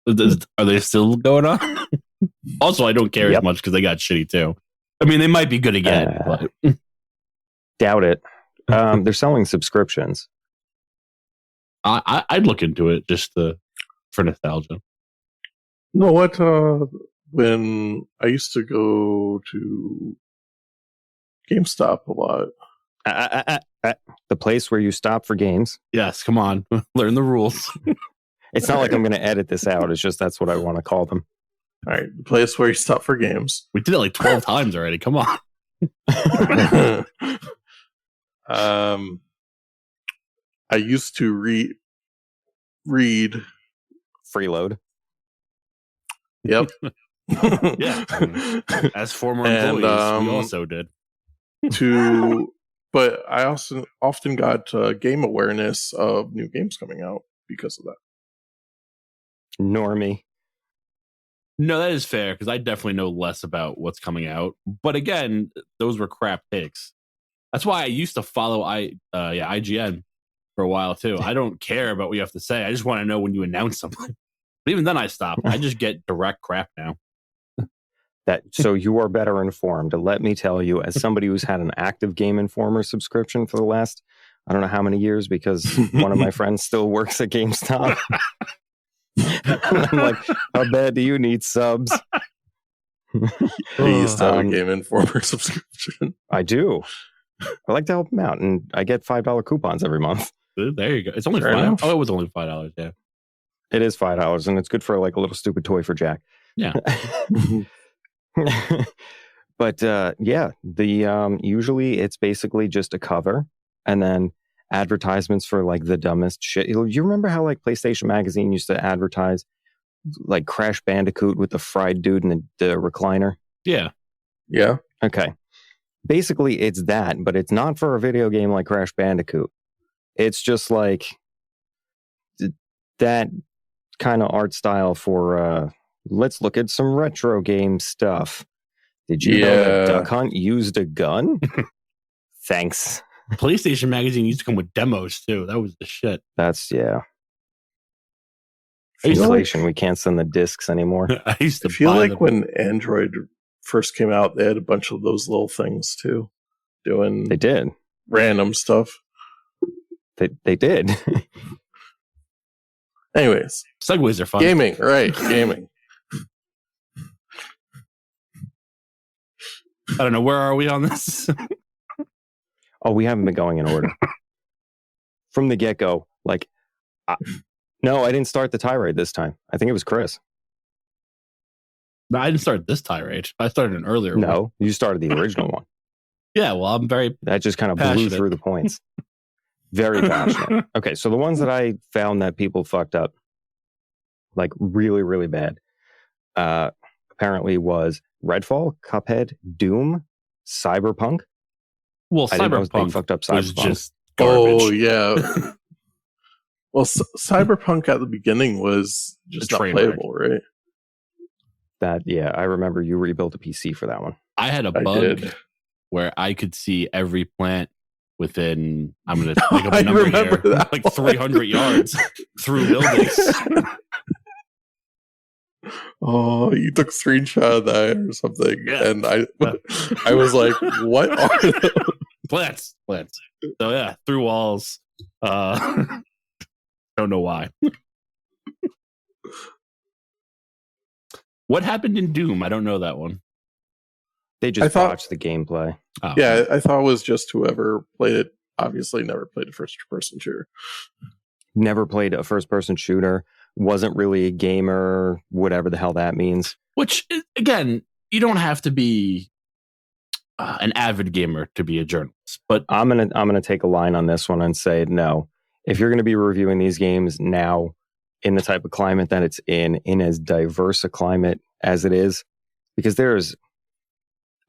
[SPEAKER 4] are they still going on? Also, I don't care as much because they got shitty too. I mean, they might be good again, but
[SPEAKER 2] doubt it. They're selling subscriptions.
[SPEAKER 4] I'd look into it just for nostalgia.
[SPEAKER 3] You know what? When I used to go to GameStop a lot.
[SPEAKER 2] The place where you stop for games.
[SPEAKER 4] Yes, come on. Learn the rules.
[SPEAKER 2] It's not like I'm going to edit this out. It's just that's what I want to call them.
[SPEAKER 3] All right, the place where you stop for games.
[SPEAKER 4] We did it like 12 times already. Come on.
[SPEAKER 3] I used to read
[SPEAKER 2] Freeload.
[SPEAKER 3] Yep.
[SPEAKER 4] Yeah. As former employees, we also did.
[SPEAKER 3] But I also often got game awareness of new games coming out because of that.
[SPEAKER 2] Normie.
[SPEAKER 4] No, that is fair, because I definitely know less about what's coming out. But again, those were crap picks. That's why I used to follow IGN for a while too. I don't care about what you have to say. I just want to know when you announce something. But even then I stop. I just get direct crap now.
[SPEAKER 2] So you are better informed. Let me tell you, as somebody who's had an active Game Informer subscription for the last, I don't know how many years, because one of my friends still works at GameStop. I'm like, how bad do you need subs?
[SPEAKER 3] I used to have a Game Informer subscription.
[SPEAKER 2] I do. I like to help them out, and I get $5 coupons every month.
[SPEAKER 4] There you go. It's only $5. Oh, it was only $5. Yeah,
[SPEAKER 2] it is $5, and it's good for like a little stupid toy for Jack.
[SPEAKER 4] Yeah.
[SPEAKER 2] But usually it's basically just a cover and then advertisements for like the dumbest shit. You remember how like PlayStation Magazine used to advertise like Crash Bandicoot with the fried dude and the recliner?
[SPEAKER 4] Yeah.
[SPEAKER 2] Okay. Basically it's that, but it's not for a video game like Crash Bandicoot. It's just like that kind of art style for let's look at some retro game stuff. Did you know that Duck Hunt used a gun? Thanks.
[SPEAKER 4] PlayStation Magazine used to come with demos too. That was the shit.
[SPEAKER 2] That's, yeah. Inflation. We can't send the discs anymore.
[SPEAKER 4] I used to
[SPEAKER 3] I feel
[SPEAKER 4] buy
[SPEAKER 3] like
[SPEAKER 4] them.
[SPEAKER 3] when Android first came out, they had a bunch of those little things too, doing
[SPEAKER 2] They did.
[SPEAKER 3] random stuff.
[SPEAKER 2] They did.
[SPEAKER 3] Anyways,
[SPEAKER 4] Segways are fun.
[SPEAKER 3] gaming, right? Gaming.
[SPEAKER 4] I don't know. Where are we on this?
[SPEAKER 2] Oh, we haven't been going in order. From the get-go, like, no, I didn't start the tirade this time. I think it was Chris.
[SPEAKER 4] No, I didn't start this tirade. I started an earlier one.
[SPEAKER 2] No, you started the original one.
[SPEAKER 4] Yeah, well, I'm very
[SPEAKER 2] That just kind of blew
[SPEAKER 4] passionate.
[SPEAKER 2] through the points. Very passionate. Okay, so the ones that I found that people fucked up, like really, really bad, apparently was Redfall, Cuphead, Doom, Cyberpunk.
[SPEAKER 4] Well,
[SPEAKER 2] I didn't know they
[SPEAKER 4] Cyberpunk
[SPEAKER 2] fucked up
[SPEAKER 4] was
[SPEAKER 2] Cyberpunk.
[SPEAKER 4] just garbage.
[SPEAKER 3] Oh yeah. Well, Cyberpunk at the beginning was just
[SPEAKER 4] A
[SPEAKER 3] not
[SPEAKER 4] train wreck.
[SPEAKER 3] playable, right?
[SPEAKER 2] That, yeah, I remember you rebuilt a PC for that one.
[SPEAKER 4] I had a
[SPEAKER 3] I
[SPEAKER 4] bug
[SPEAKER 3] did.
[SPEAKER 4] where I could see every plant within, I'm going to make up a
[SPEAKER 3] I
[SPEAKER 4] number
[SPEAKER 3] remember
[SPEAKER 4] here,
[SPEAKER 3] that
[SPEAKER 4] like
[SPEAKER 3] one.
[SPEAKER 4] 300 yards through buildings.
[SPEAKER 3] Oh, you took a screenshot of that or something,
[SPEAKER 4] Yeah.
[SPEAKER 3] and I was like, "What are those?"
[SPEAKER 4] Plants. So yeah, through walls. Don't know why. What happened in Doom? I don't know that one.
[SPEAKER 2] They
[SPEAKER 3] I
[SPEAKER 2] just
[SPEAKER 3] thought-
[SPEAKER 2] botched the gameplay.
[SPEAKER 4] Oh.
[SPEAKER 3] Yeah, I thought it was just whoever played it. Obviously, never played a first-person shooter.
[SPEAKER 2] Never played a first-person shooter. Wasn't really a gamer. Whatever the hell that means.
[SPEAKER 4] Which, again, you don't have to be an avid gamer to be a journalist. But
[SPEAKER 2] I'm gonna take a line on this one and say no. If you're gonna be reviewing these games now in the type of climate that it's in as diverse a climate as it is, because there's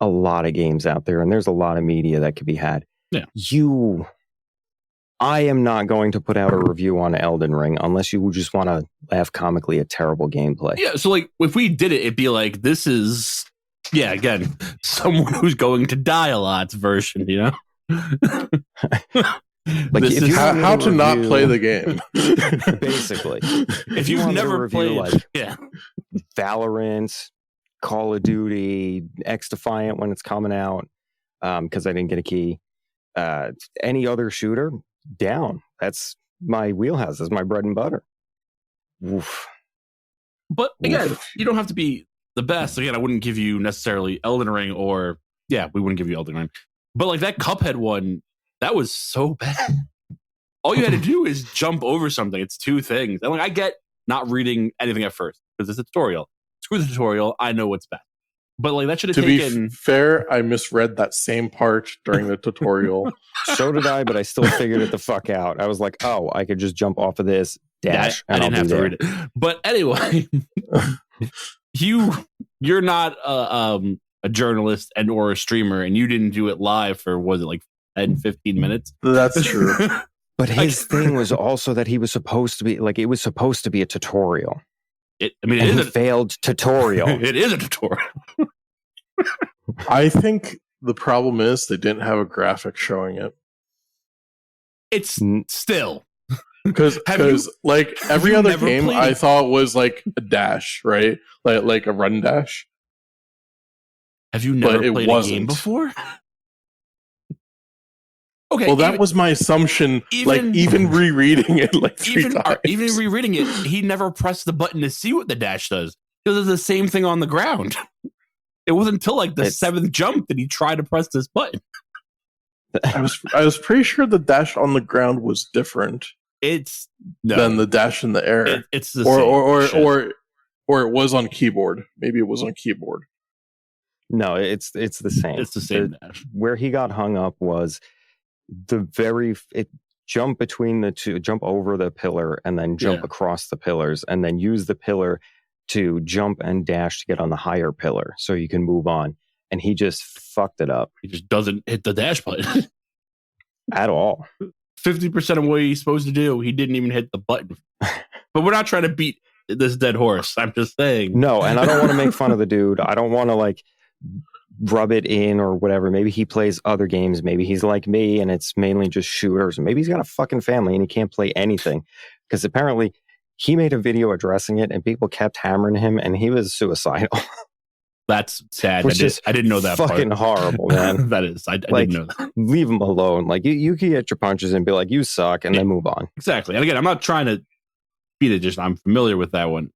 [SPEAKER 2] a lot of games out there and there's a lot of media that could be had.
[SPEAKER 4] Yeah.
[SPEAKER 2] I am not going to put out a review on Elden Ring unless you just want to laugh comically at terrible gameplay.
[SPEAKER 4] yeah, so like if we did it, it'd be like, this is, yeah, again, someone who's going to die a lot's version, you know?
[SPEAKER 2] Like,
[SPEAKER 4] This
[SPEAKER 2] if
[SPEAKER 4] is
[SPEAKER 2] you want me
[SPEAKER 3] How
[SPEAKER 2] to
[SPEAKER 3] to not
[SPEAKER 2] review-
[SPEAKER 3] play the game?
[SPEAKER 2] Basically.
[SPEAKER 4] if
[SPEAKER 2] you
[SPEAKER 4] you've
[SPEAKER 2] wanted to
[SPEAKER 4] never
[SPEAKER 2] review,
[SPEAKER 4] played,
[SPEAKER 2] like,
[SPEAKER 4] yeah,
[SPEAKER 2] Valorant, Call of Duty, X Defiant when it's coming out, because I didn't get a key. Any other shooter, down. That's my wheelhouse. That's my bread and butter. Oof.
[SPEAKER 4] but again, you don't have to be the best. Again, I wouldn't give you necessarily Elden Ring or, yeah, we wouldn't give you Elden Ring. But like that Cuphead one, that was so bad. All you had to do is jump over something. It's two things. And like, I get not reading anything at first because it's a tutorial. Screw the tutorial. I know what's best. But like that should have
[SPEAKER 3] To be
[SPEAKER 4] taken.
[SPEAKER 3] fair, I misread that same part during the tutorial.
[SPEAKER 2] So did I, but I still figured it the fuck out. I was like, oh, I could just jump off of this, dash,
[SPEAKER 4] I
[SPEAKER 2] and
[SPEAKER 4] didn't
[SPEAKER 2] I'll
[SPEAKER 4] have
[SPEAKER 2] be
[SPEAKER 4] to
[SPEAKER 2] there.
[SPEAKER 4] read it. But anyway, you're not a journalist and or a streamer, and you didn't do it live for, was it like 10, 15 minutes?
[SPEAKER 3] That's true.
[SPEAKER 2] But his thing was also that he was supposed to be, like, it was supposed to be a tutorial.
[SPEAKER 4] It
[SPEAKER 2] And he
[SPEAKER 4] is a
[SPEAKER 2] failed tutorial.
[SPEAKER 4] it is a tutorial.
[SPEAKER 3] I think the problem is they didn't have a graphic showing it.
[SPEAKER 4] It's
[SPEAKER 2] N-
[SPEAKER 4] still.
[SPEAKER 3] Because like every
[SPEAKER 4] you
[SPEAKER 3] other
[SPEAKER 4] never
[SPEAKER 3] game
[SPEAKER 4] played
[SPEAKER 3] I
[SPEAKER 4] it?
[SPEAKER 3] thought was like a dash, right? Like a run dash.
[SPEAKER 4] Have you never
[SPEAKER 3] it
[SPEAKER 4] played a game
[SPEAKER 3] wasn't.
[SPEAKER 4] before? Okay.
[SPEAKER 3] Well, that was my assumption. Even rereading it like three times.
[SPEAKER 4] even rereading it, he never pressed the button to see what the dash does. Because it's the same thing on the ground. It wasn't until like the
[SPEAKER 2] It's-
[SPEAKER 4] seventh jump that he tried to press this button.
[SPEAKER 3] I was pretty sure the dash on the ground was different
[SPEAKER 4] It's no,
[SPEAKER 3] than the dash in the air,
[SPEAKER 4] it's the
[SPEAKER 3] or
[SPEAKER 4] same
[SPEAKER 3] or,
[SPEAKER 4] shit.
[SPEAKER 3] or it was on keyboard. Maybe it was on keyboard.
[SPEAKER 2] No, it's the same.
[SPEAKER 4] It's the same dash.
[SPEAKER 2] Where he got hung up was jump between the two, jump over the pillar and then jump
[SPEAKER 4] Yeah.
[SPEAKER 2] across the pillars and then use the pillar to jump and dash to get on the higher pillar so you can move on. And he just fucked it up
[SPEAKER 4] He just doesn't hit the dash button.
[SPEAKER 2] at all.
[SPEAKER 4] 50% of what he's supposed to do, he didn't even hit the button. But we're not trying to beat this dead horse. I'm just saying.
[SPEAKER 2] No, and I don't want to make fun of the dude. I don't want to like rub it in or whatever. Maybe he plays other games. Maybe he's like me and it's mainly just shooters. Maybe he's got a fucking family and he can't play anything. Because apparently he made a video addressing it, and people kept hammering him, and he was suicidal.
[SPEAKER 4] That's sad.
[SPEAKER 2] Which is
[SPEAKER 4] I didn't know that
[SPEAKER 2] fucking
[SPEAKER 4] part.
[SPEAKER 2] horrible, man.
[SPEAKER 4] That is. I
[SPEAKER 2] Like,
[SPEAKER 4] didn't know that.
[SPEAKER 2] Leave him alone. Like, you can get your punches and be like, you suck, and then move on.
[SPEAKER 4] Exactly. And again, I'm not trying to beat it. Just I'm familiar with that one.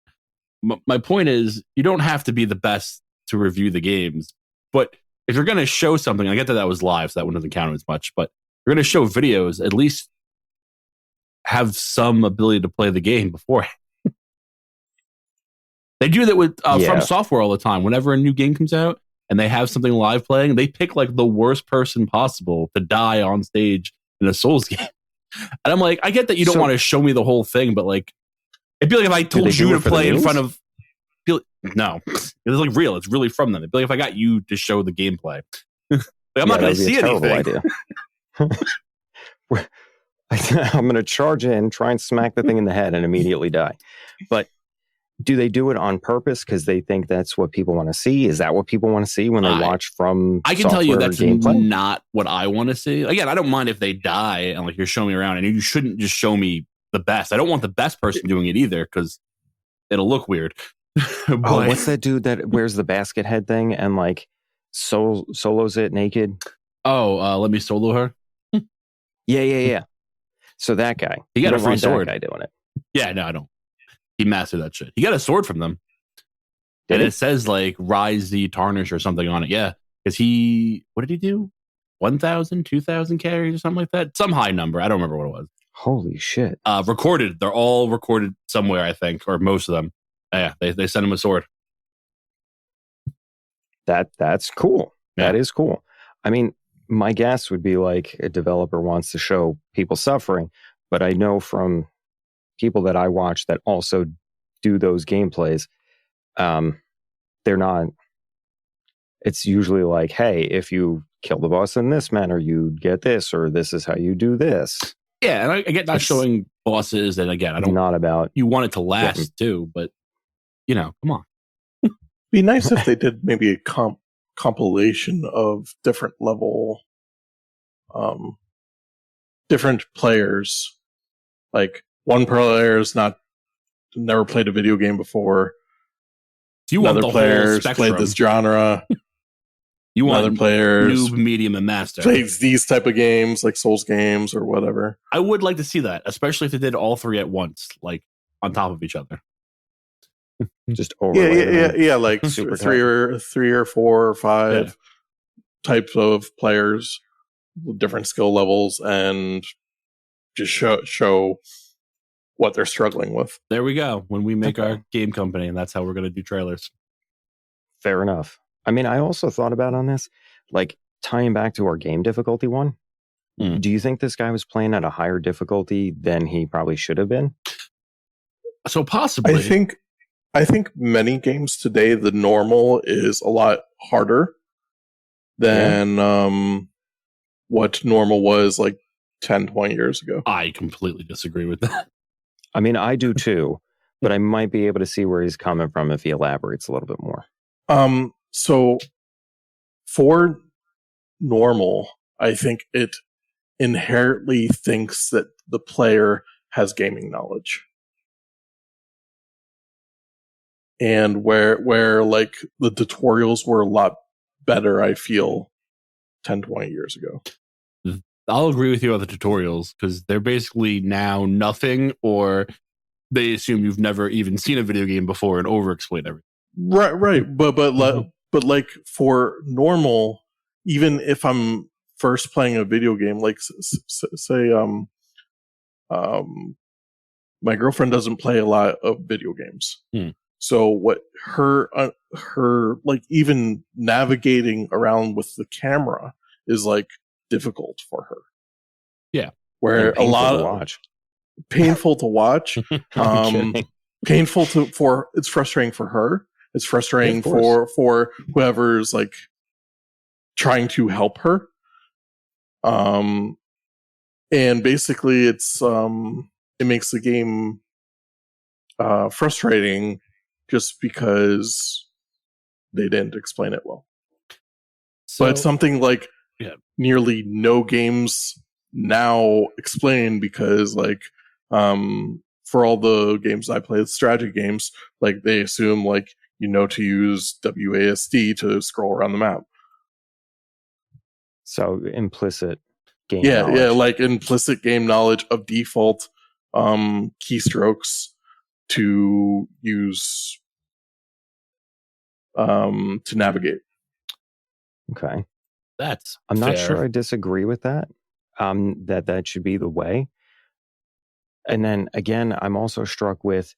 [SPEAKER 4] My point is, you don't have to be the best to review the games, but if you're going to show something, I get that was live, so that one doesn't count as much. But if you're going to show videos, at least have some ability to play the game before. They do that with From Software all the time. Whenever a new game comes out and they have something live playing, they pick like the worst person possible to die on stage in a Souls game. And I'm like, I get that you don't want to show me the whole thing, but like, it'd be like if I told you to play in front of. No, it's like real. It's really from them. It'd be like if I got you to show the gameplay. Like, I'm not going to see anything. Idea.
[SPEAKER 2] I'm going to charge in, try and smack the thing in the head, and immediately die. But do they do it on purpose because they think that's what people want to see? Is that what people want to see when they watch From?
[SPEAKER 4] I can tell you that's not what I want to see. Again, I don't mind if they die and like you're showing me around, and you shouldn't just show me the best. I don't want the best person doing it either because it'll look weird.
[SPEAKER 2] What's that dude that wears the basket head thing and like solos it naked?
[SPEAKER 4] Let me solo her.
[SPEAKER 2] Yeah. So that guy,
[SPEAKER 4] he got a free sword.
[SPEAKER 2] That guy doing it.
[SPEAKER 4] Yeah, no, I don't. He mastered that shit. He got a sword from them, and it says like "Rise the Tarnish" or something on it. Yeah, because what did he do? 1,000, 2,000 carries or something like that. Some high number. I don't remember what it was.
[SPEAKER 2] Holy shit!
[SPEAKER 4] Recorded. They're all recorded somewhere, I think, or most of them. Yeah, they sent him a sword.
[SPEAKER 2] That's cool.
[SPEAKER 4] Yeah.
[SPEAKER 2] That is cool. I mean, my guess would be like a developer wants to show people suffering, but I know from people that I watch that also do those gameplays, they're not. It's usually like, hey, if you kill the boss in this manner, you get this, or this is how you do this.
[SPEAKER 4] Yeah, and I get not showing bosses, and again, I don't.
[SPEAKER 2] Not about
[SPEAKER 4] you want it to last too, but come on.
[SPEAKER 3] Be nice if they did maybe a compilation of different level, different players. Like one player's never played a video game before.
[SPEAKER 4] You want
[SPEAKER 3] other players played this genre.
[SPEAKER 4] You want
[SPEAKER 3] other players
[SPEAKER 4] noob, medium, and master
[SPEAKER 3] plays these type of games like Souls games or whatever.
[SPEAKER 4] I would like to see that, especially if they did all three at once, like on top of each other.
[SPEAKER 2] Just over.
[SPEAKER 3] Yeah. Like super three or four or five types of players with different skill levels, and just show what they're struggling with.
[SPEAKER 4] There we go. When we make our game company, and that's how we're going to do trailers.
[SPEAKER 2] Fair enough. I mean, I also thought about on this, like tying back to our game difficulty one. Do you think this guy was playing at a higher difficulty than he probably should have been? So possibly.
[SPEAKER 3] I think many games today, the normal is a lot harder than what normal was like 10, 20 years ago.
[SPEAKER 4] I completely disagree with that.
[SPEAKER 2] I mean, I do too, but I might be able to see where he's coming from if he elaborates a little bit more.
[SPEAKER 3] So for normal, I think it inherently thinks that the player has gaming knowledge. And where like the tutorials were a lot better, I feel 10, 20 years ago.
[SPEAKER 4] I'll agree with you on the tutorials because they're basically now nothing, or they assume you've never even seen a video game before and over-explain everything.
[SPEAKER 3] Right. But like for normal, even if I'm first playing a video game, like say my girlfriend doesn't play a lot of video games. So what her like even navigating around with the camera is like difficult for her.
[SPEAKER 4] Yeah.
[SPEAKER 3] Where a lot of painful to watch. Painful it's frustrating for her. It's frustrating for whoever's like trying to help her. And basically it's it makes the game frustrating just because they didn't explain it well. But something like nearly no games now explain because like for all the games I play, strategy games, like they assume like to use WASD to scroll around the map.
[SPEAKER 2] So implicit game
[SPEAKER 3] Yeah,
[SPEAKER 2] knowledge.
[SPEAKER 3] like implicit game knowledge of default keystrokes to use to navigate.
[SPEAKER 2] Okay.
[SPEAKER 4] That's
[SPEAKER 2] I'm not
[SPEAKER 4] fair.
[SPEAKER 2] sure I disagree with that. That should be the way. And then again, I'm also struck with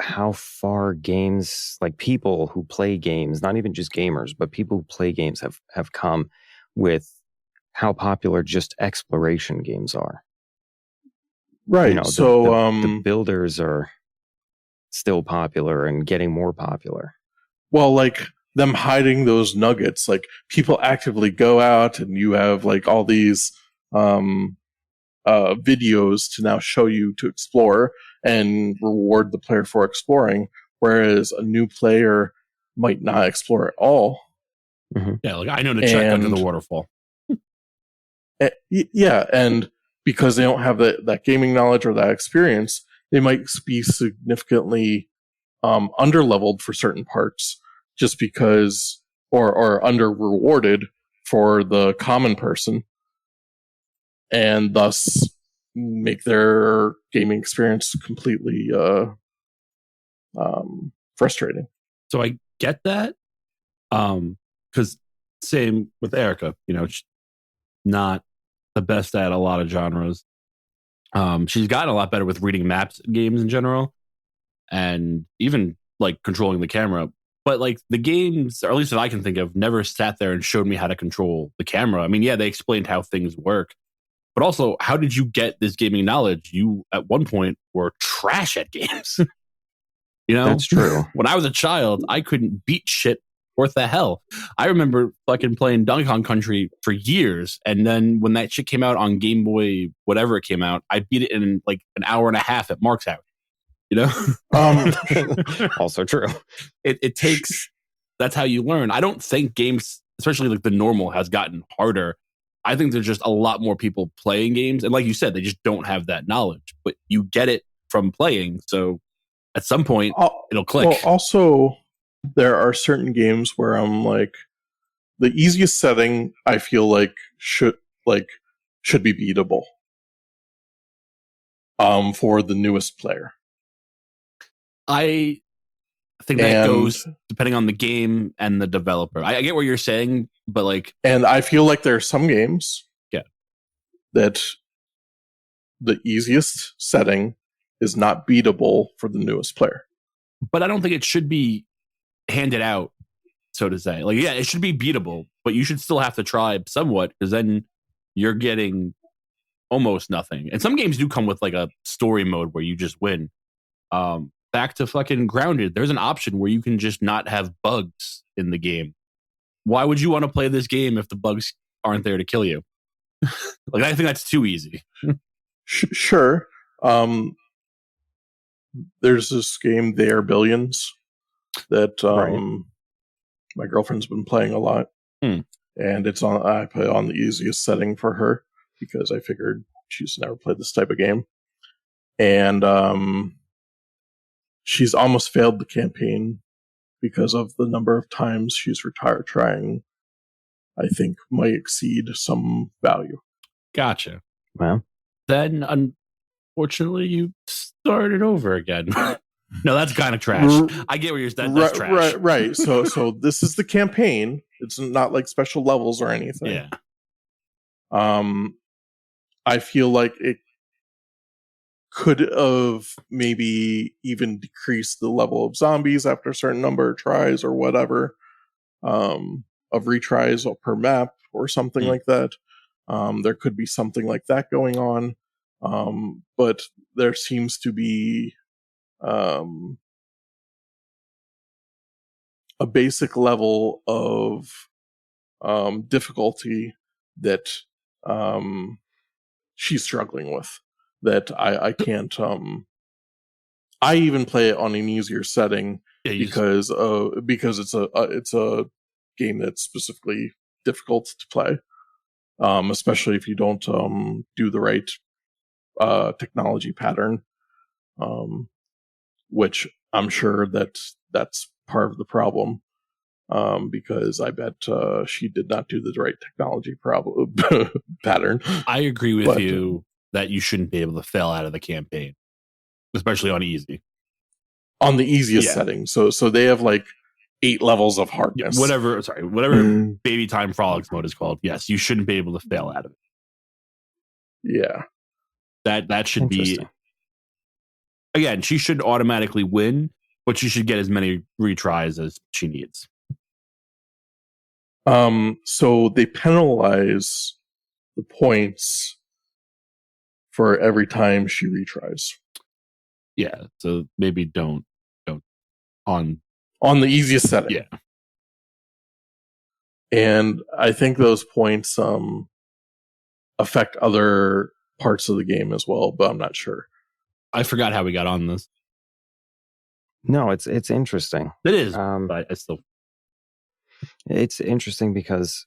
[SPEAKER 2] how far games, like people who play games, not even just gamers, but people who play games have come with how popular just exploration games are.
[SPEAKER 3] Right.
[SPEAKER 2] The builders are still popular and getting more popular.
[SPEAKER 3] Well, like them hiding those nuggets, like people actively go out and you have like all these videos to now show you to explore and reward the player for exploring, whereas a new player might not explore at all.
[SPEAKER 4] Mm-hmm. Yeah, like I know to check under the waterfall.
[SPEAKER 3] Yeah, and because they don't have that gaming knowledge or that experience, they might be significantly under-leveled for certain parts just because, or under-rewarded for the common person, and thus make their gaming experience completely frustrating.
[SPEAKER 4] So I get that, because same with Erica, she's not the best at a lot of genres. She's gotten a lot better with reading maps games in general, and even like controlling the camera. But like the games, or at least that I can think of, never sat there and showed me how to control the camera. I mean, yeah, they explained how things work, but also, how did you get this gaming knowledge? You, at one point, were trash at games.
[SPEAKER 2] That's true.
[SPEAKER 4] When I was a child, I couldn't beat shit worth the hell. I remember fucking playing Donkey Kong Country for years, and then when that shit came out on Game Boy, whatever it came out, I beat it in like an hour and a half at Mark's house.
[SPEAKER 2] Also true.
[SPEAKER 4] It takes. That's how you learn. I don't think games, especially like the normal, has gotten harder. I think there's just a lot more people playing games, and like you said, they just don't have that knowledge. But you get it from playing, so at some point it'll click.
[SPEAKER 3] Well, also there are certain games where I'm like, the easiest setting I feel like should be beatable for the newest player.
[SPEAKER 4] I think that goes depending on the game and the developer. I get what you're saying, but like,
[SPEAKER 3] and I feel like there are some games, that the easiest setting is not beatable for the newest player.
[SPEAKER 4] But I don't think it should be handed out, so to say. Like, yeah, it should be beatable, but you should still have to try somewhat, because then you're getting almost nothing. And some games do come with like a story mode where you just win. Back to fucking Grounded, there's an option where you can just not have bugs in the game. Why would you want to play this game if the bugs aren't there to kill you? Like, I think that's too easy.
[SPEAKER 3] Sure. There's this game, They Are Billions, that my girlfriend's been playing a lot. And I put it on the easiest setting for her because I figured she's never played this type of game. And she's almost failed the campaign because of the number of times she's retired trying. I think might exceed some value.
[SPEAKER 4] Gotcha.
[SPEAKER 2] Well,
[SPEAKER 4] then unfortunately you started over again. No, that's kind of trash. I get where you're. That's trash.
[SPEAKER 3] Right. So this is the campaign. It's not like special levels or anything.
[SPEAKER 4] Yeah.
[SPEAKER 3] I feel like it could have maybe even decreased the level of zombies after a certain number of tries or whatever, of retries per map or something like that. There could be something like that going on. But there seems to be a basic level of difficulty that she's struggling with, that I can't. I even play it on an easier setting because it's a game that's specifically difficult to play, especially if you don't do the right technology pattern. which I'm sure that's part of the problem. Because I bet she did not do the right technology pattern.
[SPEAKER 4] I agree with you that you shouldn't be able to fail out of the campaign, especially on easy.
[SPEAKER 3] On the easiest setting. So they have like 8 levels of hardness.
[SPEAKER 4] Whatever baby time frolics mode is called. Yes, you shouldn't be able to fail out of it.
[SPEAKER 3] Yeah.
[SPEAKER 4] That should be... Again, she should automatically win, but she should get as many retries as she needs.
[SPEAKER 3] So they penalize the points for every time she retries.
[SPEAKER 4] Yeah, so maybe don't on
[SPEAKER 3] the easiest setting.
[SPEAKER 4] Yeah.
[SPEAKER 3] And I think those points affect other parts of the game as well, but I'm not sure.
[SPEAKER 4] I forgot how we got on this.
[SPEAKER 2] No, it's interesting.
[SPEAKER 4] It is, but I still...
[SPEAKER 2] It's interesting because,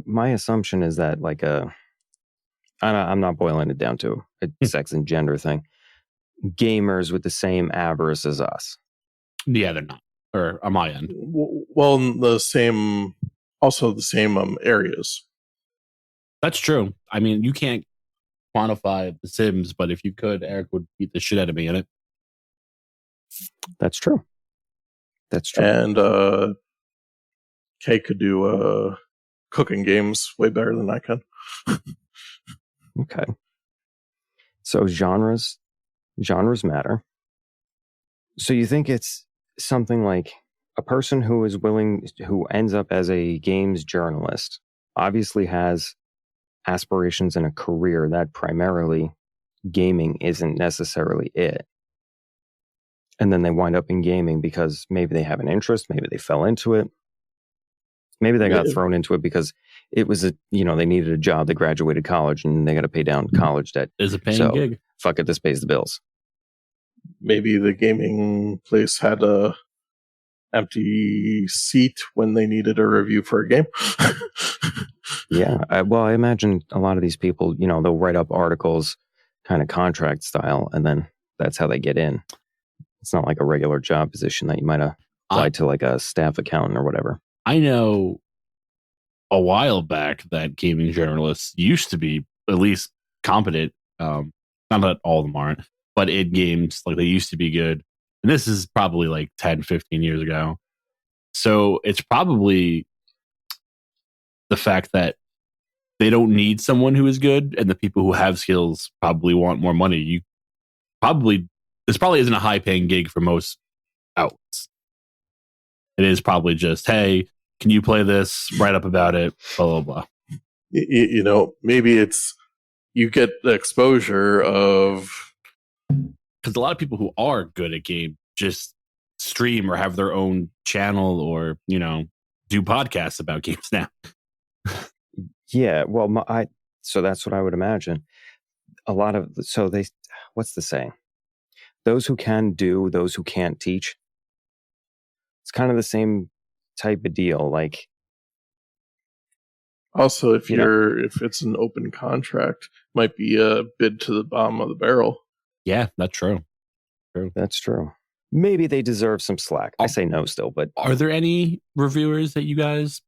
[SPEAKER 2] my assumption is that like I'm not boiling it down to a sex and gender thing. Gamers with the same avarice as us.
[SPEAKER 4] Yeah, they're not. Or on my end.
[SPEAKER 3] Well, the same areas.
[SPEAKER 4] That's true. I mean, you can't quantify The Sims, but if you could, Eric would beat the shit out of me in it.
[SPEAKER 2] That's true.
[SPEAKER 3] And Kay could do cooking games way better than I can.
[SPEAKER 2] Okay. So genres matter. So you think it's something like a person who ends up as a games journalist obviously has aspirations in a career that primarily gaming isn't necessarily it. And then they wind up in gaming because maybe they have an interest, maybe they fell into it. Maybe they got thrown into it because it was they needed a job. They graduated college and they got to pay down college debt.
[SPEAKER 4] It's a paying gig.
[SPEAKER 2] Fuck it, this pays the bills.
[SPEAKER 3] Maybe the gaming place had a empty seat when they needed a review for a game.
[SPEAKER 2] Yeah. I imagine a lot of these people, they'll write up articles kind of contract style, and then that's how they get in. It's not like a regular job position that you might apply to like a staff accountant or whatever.
[SPEAKER 4] I know a while back that gaming journalists used to be at least competent. Not that all of them aren't, but in games, like they used to be good. And this is probably like 10, 15 years ago. So it's probably the fact that they don't need someone who is good, and the people who have skills probably want more money. This probably isn't a high paying gig for most outlets. It is probably just, hey, can you play this? Write up about it, blah, blah, blah.
[SPEAKER 3] Maybe it's you get the exposure of...
[SPEAKER 4] Because a lot of people who are good at game just stream or have their own channel or, do podcasts about games now.
[SPEAKER 2] Yeah, well, so that's what I would imagine. What's the saying? Those who can do, those who can't teach. It's kind of the same type of deal. Like,
[SPEAKER 3] also, if it's an open contract, might be a bid to the bottom of the barrel.
[SPEAKER 4] Yeah, that's true.
[SPEAKER 2] That's true. Maybe they deserve some slack. I say no still, but
[SPEAKER 4] are there any reviewers that you guys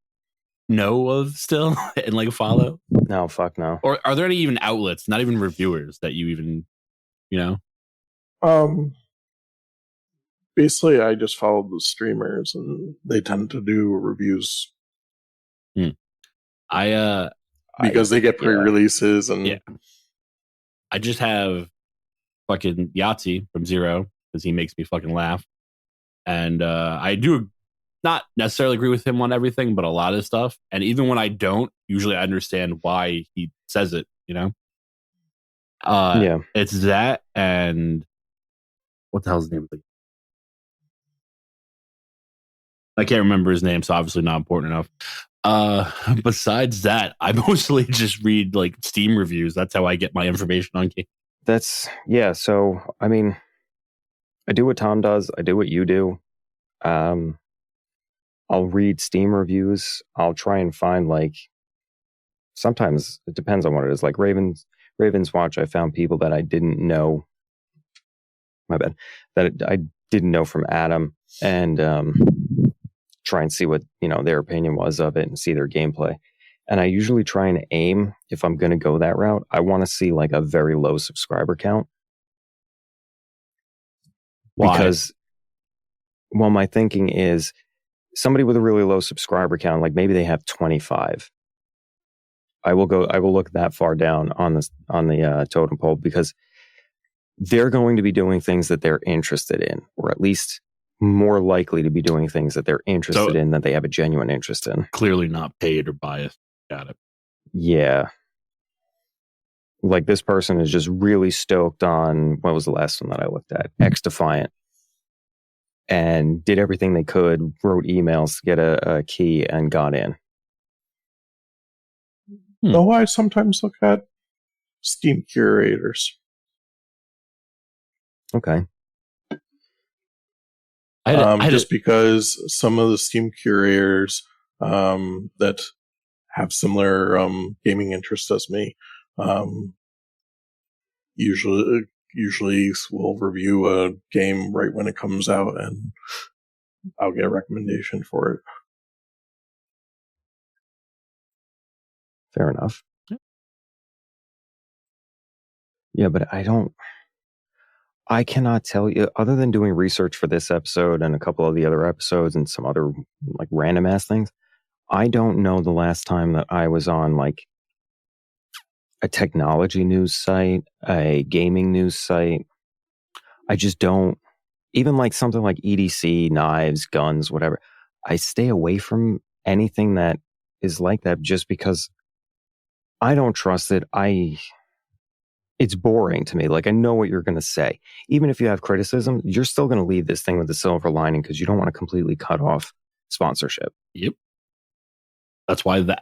[SPEAKER 4] know of still and like follow?
[SPEAKER 2] No, fuck no.
[SPEAKER 4] Or are there any even outlets, not even reviewers, that you even,
[SPEAKER 3] Basically, I just follow the streamers, and they tend to do reviews. Because they get pre-releases and
[SPEAKER 4] I just have fucking Yahtzee from Zero because he makes me fucking laugh, and I do not necessarily agree with him on everything, but a lot of stuff. And even when I don't, usually I understand why he says it. It's that, and what the hell's his name? I can't remember his name, so obviously not important enough. Besides that, I mostly just read like Steam reviews. That's how I get my information on games.
[SPEAKER 2] So I mean, I do what Tom does. I do what you do. I'll read Steam reviews. I'll try and find sometimes it depends on what it is. Like Raven's Watch, I found people that I didn't know my bad, that I didn't know from Adam, and try and see what, their opinion was of it and see their gameplay. And I usually try and aim, if I'm going to go that route, I want to see like a very low subscriber count.
[SPEAKER 4] Why?
[SPEAKER 2] Because, well, my thinking is somebody with a really low subscriber count, like maybe they have 25. I will look that far down on the totem pole, because they're going to be doing things that they're interested in, or at least more likely to be doing things that they're interested in, that they have a genuine interest in.
[SPEAKER 4] Clearly not paid or biased. Got it.
[SPEAKER 2] Yeah. Like this person is just really stoked on, what was the last one that I looked at? X Defiant. And did everything they could, wrote emails to get a key and got in.
[SPEAKER 3] Though I sometimes look at Steam curators.
[SPEAKER 2] Okay.
[SPEAKER 3] Just because some of the Steam curators that have similar gaming interests as me usually will review a game right when it comes out, and I'll get a recommendation for it.
[SPEAKER 2] Fair enough. Yeah, but I cannot tell you, other than doing research for this episode and a couple of the other episodes and some other like random ass things, I don't know the last time that I was on like a technology news site, a gaming news site. I just don't, even like something like EDC, knives, guns, whatever. I stay away from anything that is like that just because I don't trust it. It's boring to me. Like, I know what you're going to say. Even if you have criticism, you're still going to leave this thing with the silver lining because you don't want to completely cut off sponsorship.
[SPEAKER 4] Yep. That's why the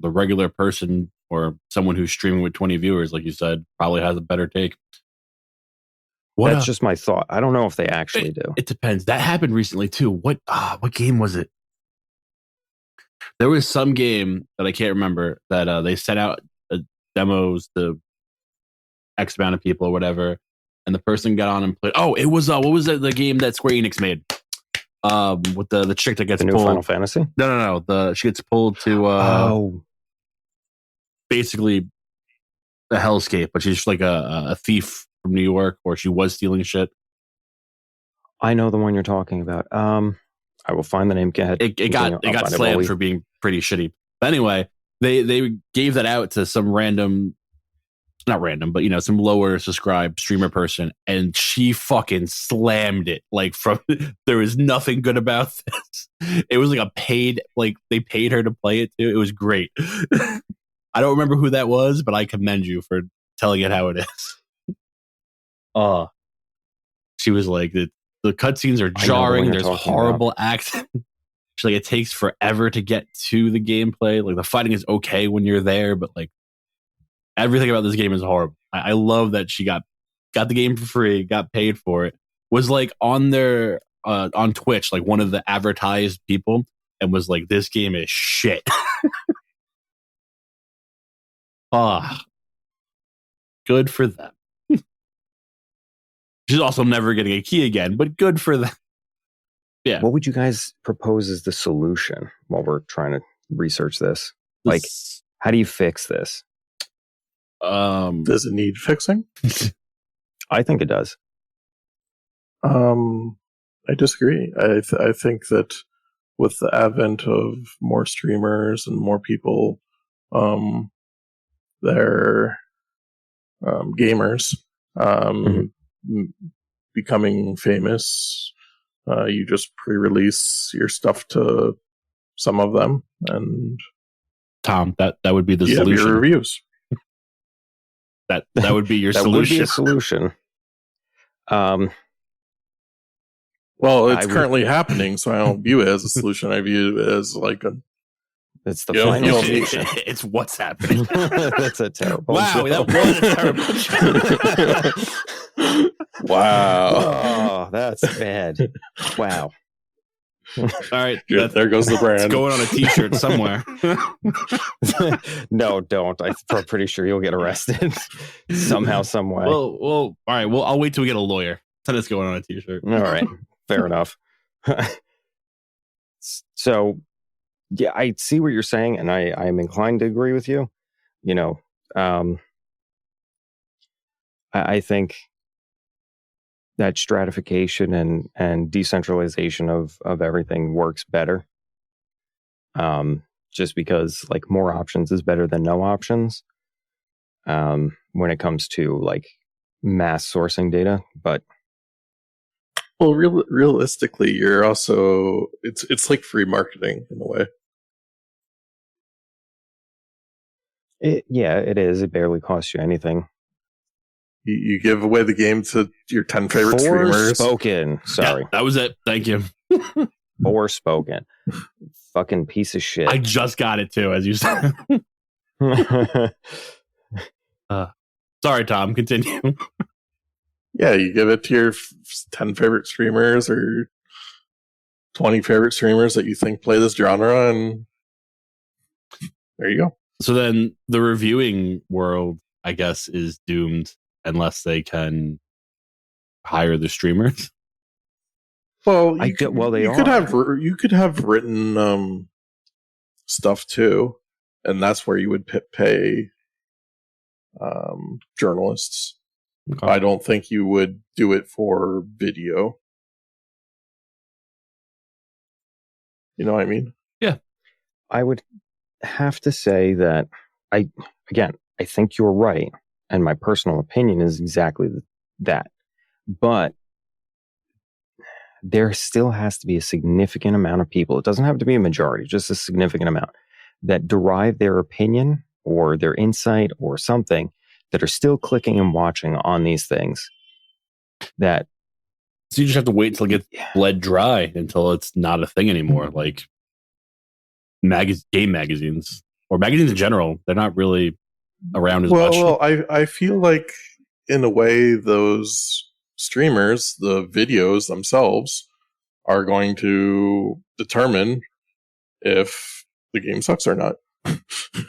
[SPEAKER 4] the regular person or someone who's streaming with 20 viewers, like you said, probably has a better take.
[SPEAKER 2] That's just my thought. I don't know if they actually do.
[SPEAKER 4] It depends. That happened recently too. What game was it? There was some game that I can't remember that they sent out demos to X amount of people or whatever, and the person got on and played. Oh, it was what was it? The game that Square Enix made with the chick that gets
[SPEAKER 2] the new
[SPEAKER 4] pulled.
[SPEAKER 2] Final Fantasy?
[SPEAKER 4] No. She gets pulled to basically a hellscape, but she's just like a thief from New York, or she was stealing shit.
[SPEAKER 2] I know the one you're talking about. I will find the name. Go ahead.
[SPEAKER 4] It got slammed for being pretty shitty. But anyway, they gave that out to some not random, but some lower subscribed streamer person, and she fucking slammed it. Like, there was nothing good about this. It was like a paid, like they paid her to play it too. It was great. I don't remember who that was, but I commend you for telling it how it is. She was like, the cutscenes are jarring. There's horrible acting. She's like, it takes forever to get to the gameplay. Like, the fighting is okay when you're there, but like everything about this game is horrible. I love that she got the game for free, got paid for it. Was like on their on Twitch, like one of the advertised people, and was like, this game is shit. Good for them. She's also never getting a key again, but good for them. Yeah.
[SPEAKER 2] What would you guys propose as the solution while we're trying to research this? Like, how do you fix this?
[SPEAKER 3] Does it need fixing?
[SPEAKER 2] I think it does.
[SPEAKER 3] I disagree. I think that with the advent of more streamers and more people, they're gamers, becoming famous. You just pre-release your stuff to some of them, and
[SPEAKER 4] Tom, that would be the solution.
[SPEAKER 3] Have your reviews.
[SPEAKER 4] That would be your
[SPEAKER 2] that
[SPEAKER 4] solution.
[SPEAKER 2] Would be a solution.
[SPEAKER 3] Well, it's currently happening, so I don't view it as a solution. I view it as like
[SPEAKER 2] it's the final solution.
[SPEAKER 4] It's what's happening.
[SPEAKER 2] That's a terrible.
[SPEAKER 4] Wow,
[SPEAKER 2] joke.
[SPEAKER 4] That was a terrible.
[SPEAKER 3] Wow.
[SPEAKER 2] Oh, that's bad. Wow.
[SPEAKER 4] All right,
[SPEAKER 3] There goes the brand.
[SPEAKER 4] It's going on a T-shirt somewhere.
[SPEAKER 2] No, don't. I'm pretty sure you'll get arrested somehow, some way.
[SPEAKER 4] Well, all right. Well, I'll wait till we get a lawyer. Then it's going on a T-shirt.
[SPEAKER 2] All right, fair enough. So, yeah, I see what you're saying, and I'm inclined to agree with you. You know, I think that stratification and decentralization of everything works better. Just because like more options is better than no options. When it comes to like mass sourcing data, but
[SPEAKER 3] well, realistically, you're also it's like free marketing in a way.
[SPEAKER 2] It is. It barely costs you anything.
[SPEAKER 3] You give away the game to your 10 favorite streamers.
[SPEAKER 2] Spoken. Sorry.
[SPEAKER 4] Yeah, that was it. Thank you.
[SPEAKER 2] Spoken. Fucking piece of shit.
[SPEAKER 4] I just got it too, as you said. Sorry, Tom. Continue.
[SPEAKER 3] Yeah, you give it to your 10 favorite streamers or 20 favorite streamers that you think play this genre, and there you go.
[SPEAKER 4] So then the reviewing world, I guess, is doomed unless they can hire the streamers.
[SPEAKER 3] Well,
[SPEAKER 2] they
[SPEAKER 3] you could have written stuff too, and that's where you would pay journalists. Okay. I don't think you would do it for video. You know what I mean?
[SPEAKER 4] Yeah.
[SPEAKER 2] I would have to say that I think you're right, and my personal opinion is exactly that. But there still has to be a significant amount of people. It doesn't have to be a majority, just a significant amount that derive their opinion or their insight or something that are still clicking and watching on these things. So
[SPEAKER 4] you just have to wait until it gets bled dry until it's not a thing anymore. Like game magazines or magazines in general, they're not really around as much.
[SPEAKER 3] Well, I feel like in a way those streamers, the videos themselves, are going to determine if the game sucks or not.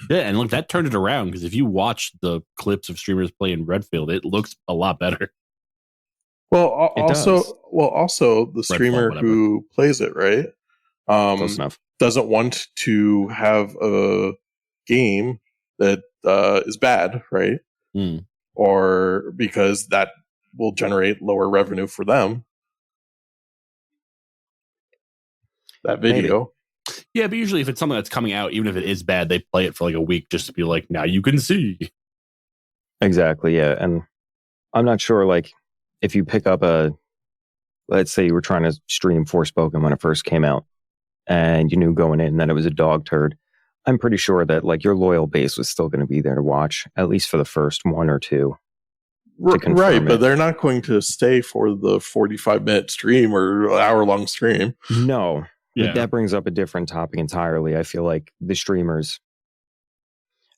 [SPEAKER 4] Yeah, and look, that turned it around, because if you watch the clips of streamers play in Redfield, it looks a lot better.
[SPEAKER 3] Well, also the streamer who plays it, right?
[SPEAKER 2] Close enough.
[SPEAKER 3] Doesn't want to have a game that is bad, right? Or because that will generate lower revenue for them. That video.
[SPEAKER 2] Maybe.
[SPEAKER 4] Yeah, but usually if it's something that's coming out, even if it is bad, they play it for like a week just to be like, now you can see.
[SPEAKER 2] Exactly, yeah. And I'm not sure, like, if you pick up let's say you were trying to stream Forspoken when it first came out, and you knew going in that it was a dog turd, I'm pretty sure that, like, your loyal base was still going to be there to watch, at least for the first one or two.
[SPEAKER 3] Right, but they're not going to stay for the 45-minute stream or hour-long stream.
[SPEAKER 2] No. Yeah. That brings up a different topic entirely. I feel like the streamers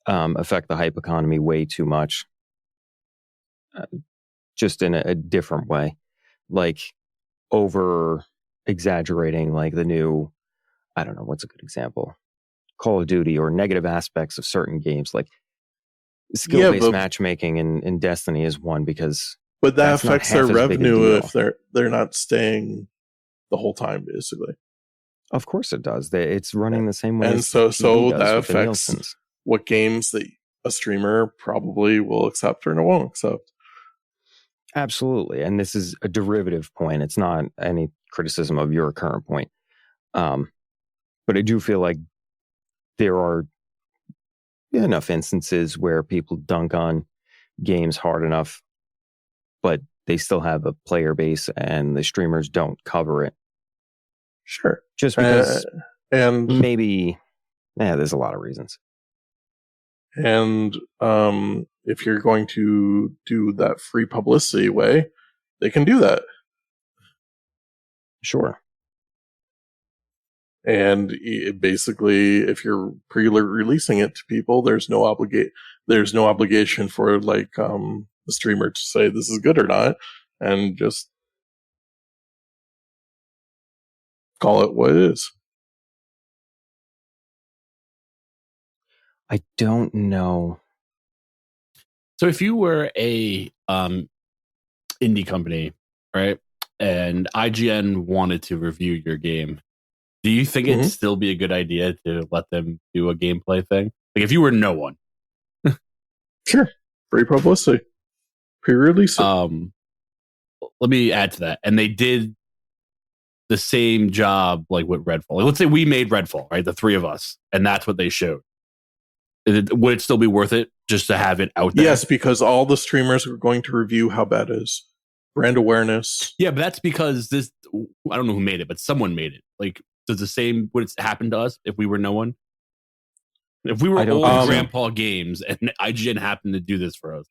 [SPEAKER 2] affect the hype economy way too much. Just in a different way. Like, over exaggerating, like, the new, I don't know, what's a good example? Call of Duty, or negative aspects of certain games. Like, skill-based matchmaking in Destiny is one, because...
[SPEAKER 3] But that affects their revenue if they're not staying the whole time, basically.
[SPEAKER 2] Of course it does. It's running the same way.
[SPEAKER 3] And so that affects what games that a streamer probably will accept or won't accept.
[SPEAKER 2] Absolutely. And this is a derivative point. It's not any criticism of your current point. But I do feel like there are enough instances where people dunk on games hard enough, but they still have a player base and the streamers don't cover it.
[SPEAKER 3] Sure.
[SPEAKER 2] Just because maybe there's a lot of reasons.
[SPEAKER 3] And if you're going to do that free publicity way, they can do that.
[SPEAKER 2] Sure.
[SPEAKER 3] And basically, if you're pre-releasing it to people, there's no obligation for like the streamer to say this is good or not, and just Call it what it is.
[SPEAKER 2] I don't know.
[SPEAKER 4] So if you were a indie company, right, and IGN wanted to review your game, do you think it'd still be a good idea to let them do a gameplay thing? Like if you were no one.
[SPEAKER 3] Sure. Free publicity. Pre-release.
[SPEAKER 4] Let me add to that. And they did the same job like with Redfall. Like, let's say we made Redfall, right? The three of us, and that's what they showed. Would it still be worth it just to have it out there?
[SPEAKER 3] Yes, because all the streamers are going to review how bad it is. Brand awareness.
[SPEAKER 4] Yeah, but that's because this, I don't know who made it, but someone made it. Like, does the same, would it happen to us if we were no one? If we were old Grandpa Games and IGN happened to do this for us,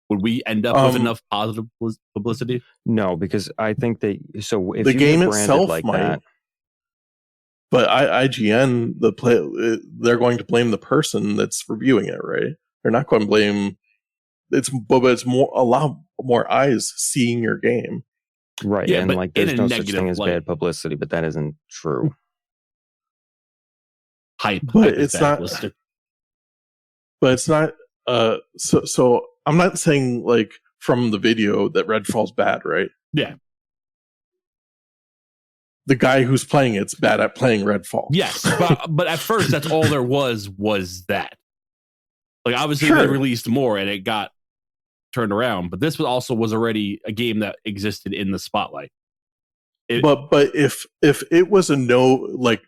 [SPEAKER 4] would we end up with enough positive publicity?
[SPEAKER 2] No, because I think that, so if
[SPEAKER 3] the
[SPEAKER 2] you
[SPEAKER 3] game
[SPEAKER 2] get branded
[SPEAKER 3] itself
[SPEAKER 2] like
[SPEAKER 3] might.
[SPEAKER 2] that,
[SPEAKER 3] But IGN, they're going to blame the person that's reviewing it, right? They're not going to blame. It's more, a lot more eyes seeing your game,
[SPEAKER 2] right?
[SPEAKER 4] Yeah,
[SPEAKER 2] and
[SPEAKER 4] but
[SPEAKER 2] like, there's
[SPEAKER 4] in a
[SPEAKER 2] no such
[SPEAKER 4] negative
[SPEAKER 2] thing as
[SPEAKER 4] light.
[SPEAKER 2] bad publicity, but that isn't true.
[SPEAKER 4] Hype,
[SPEAKER 3] but it's not. But it's not. So I'm not saying like from the video that Redfall's bad, right?
[SPEAKER 4] Yeah.
[SPEAKER 3] The guy who's playing it's bad at playing Redfall.
[SPEAKER 4] Yes, but at first that's all there was that. Like obviously they released more and it got turned around, but this was already a game that existed in the spotlight.
[SPEAKER 3] But if it was a no, like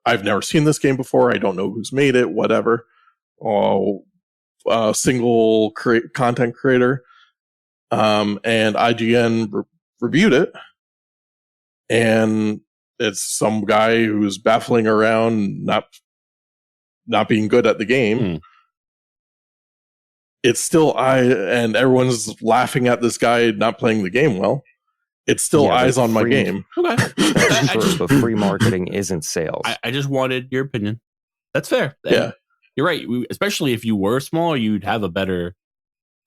[SPEAKER 3] I've never seen this game before, I don't know who's made it, whatever. Single content creator, and IGN reviewed it. And it's some guy who's baffling around, not being good at the game. It's still and everyone's laughing at this guy not playing the game well. It's still eyes on my game.
[SPEAKER 4] Okay,
[SPEAKER 2] that's true, but free marketing isn't sales.
[SPEAKER 4] I just wanted your opinion. That's fair.
[SPEAKER 3] Yeah,
[SPEAKER 4] you're right. Especially if you were small, you'd have a better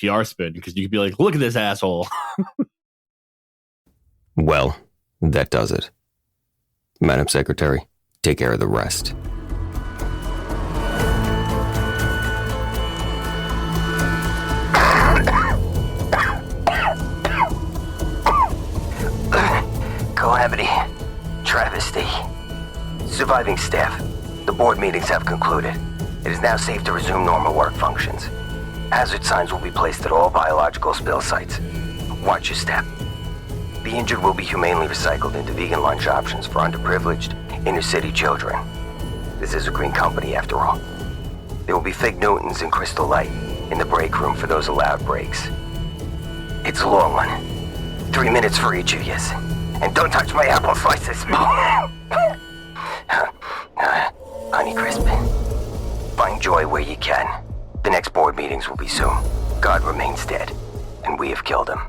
[SPEAKER 4] PR spin because you could be like, "Look at this asshole."
[SPEAKER 2] Well, that does it. Madam Secretary, take care of the rest.
[SPEAKER 1] Calamity. Travesty. Surviving staff. The board meetings have concluded. It is now safe to resume normal work functions. Hazard signs will be placed at all biological spill sites. Watch your step. The injured will be humanely recycled into vegan lunch options for underprivileged, inner-city children. This is a green company, after all. There will be Fig Newtons and Crystal Light in the break room for those allowed breaks. It's a long one. 3 minutes for each of yous. And don't touch my apple slices. Honeycrisp. Find joy where you can. The next board meetings will be soon. God remains dead, and we have killed him.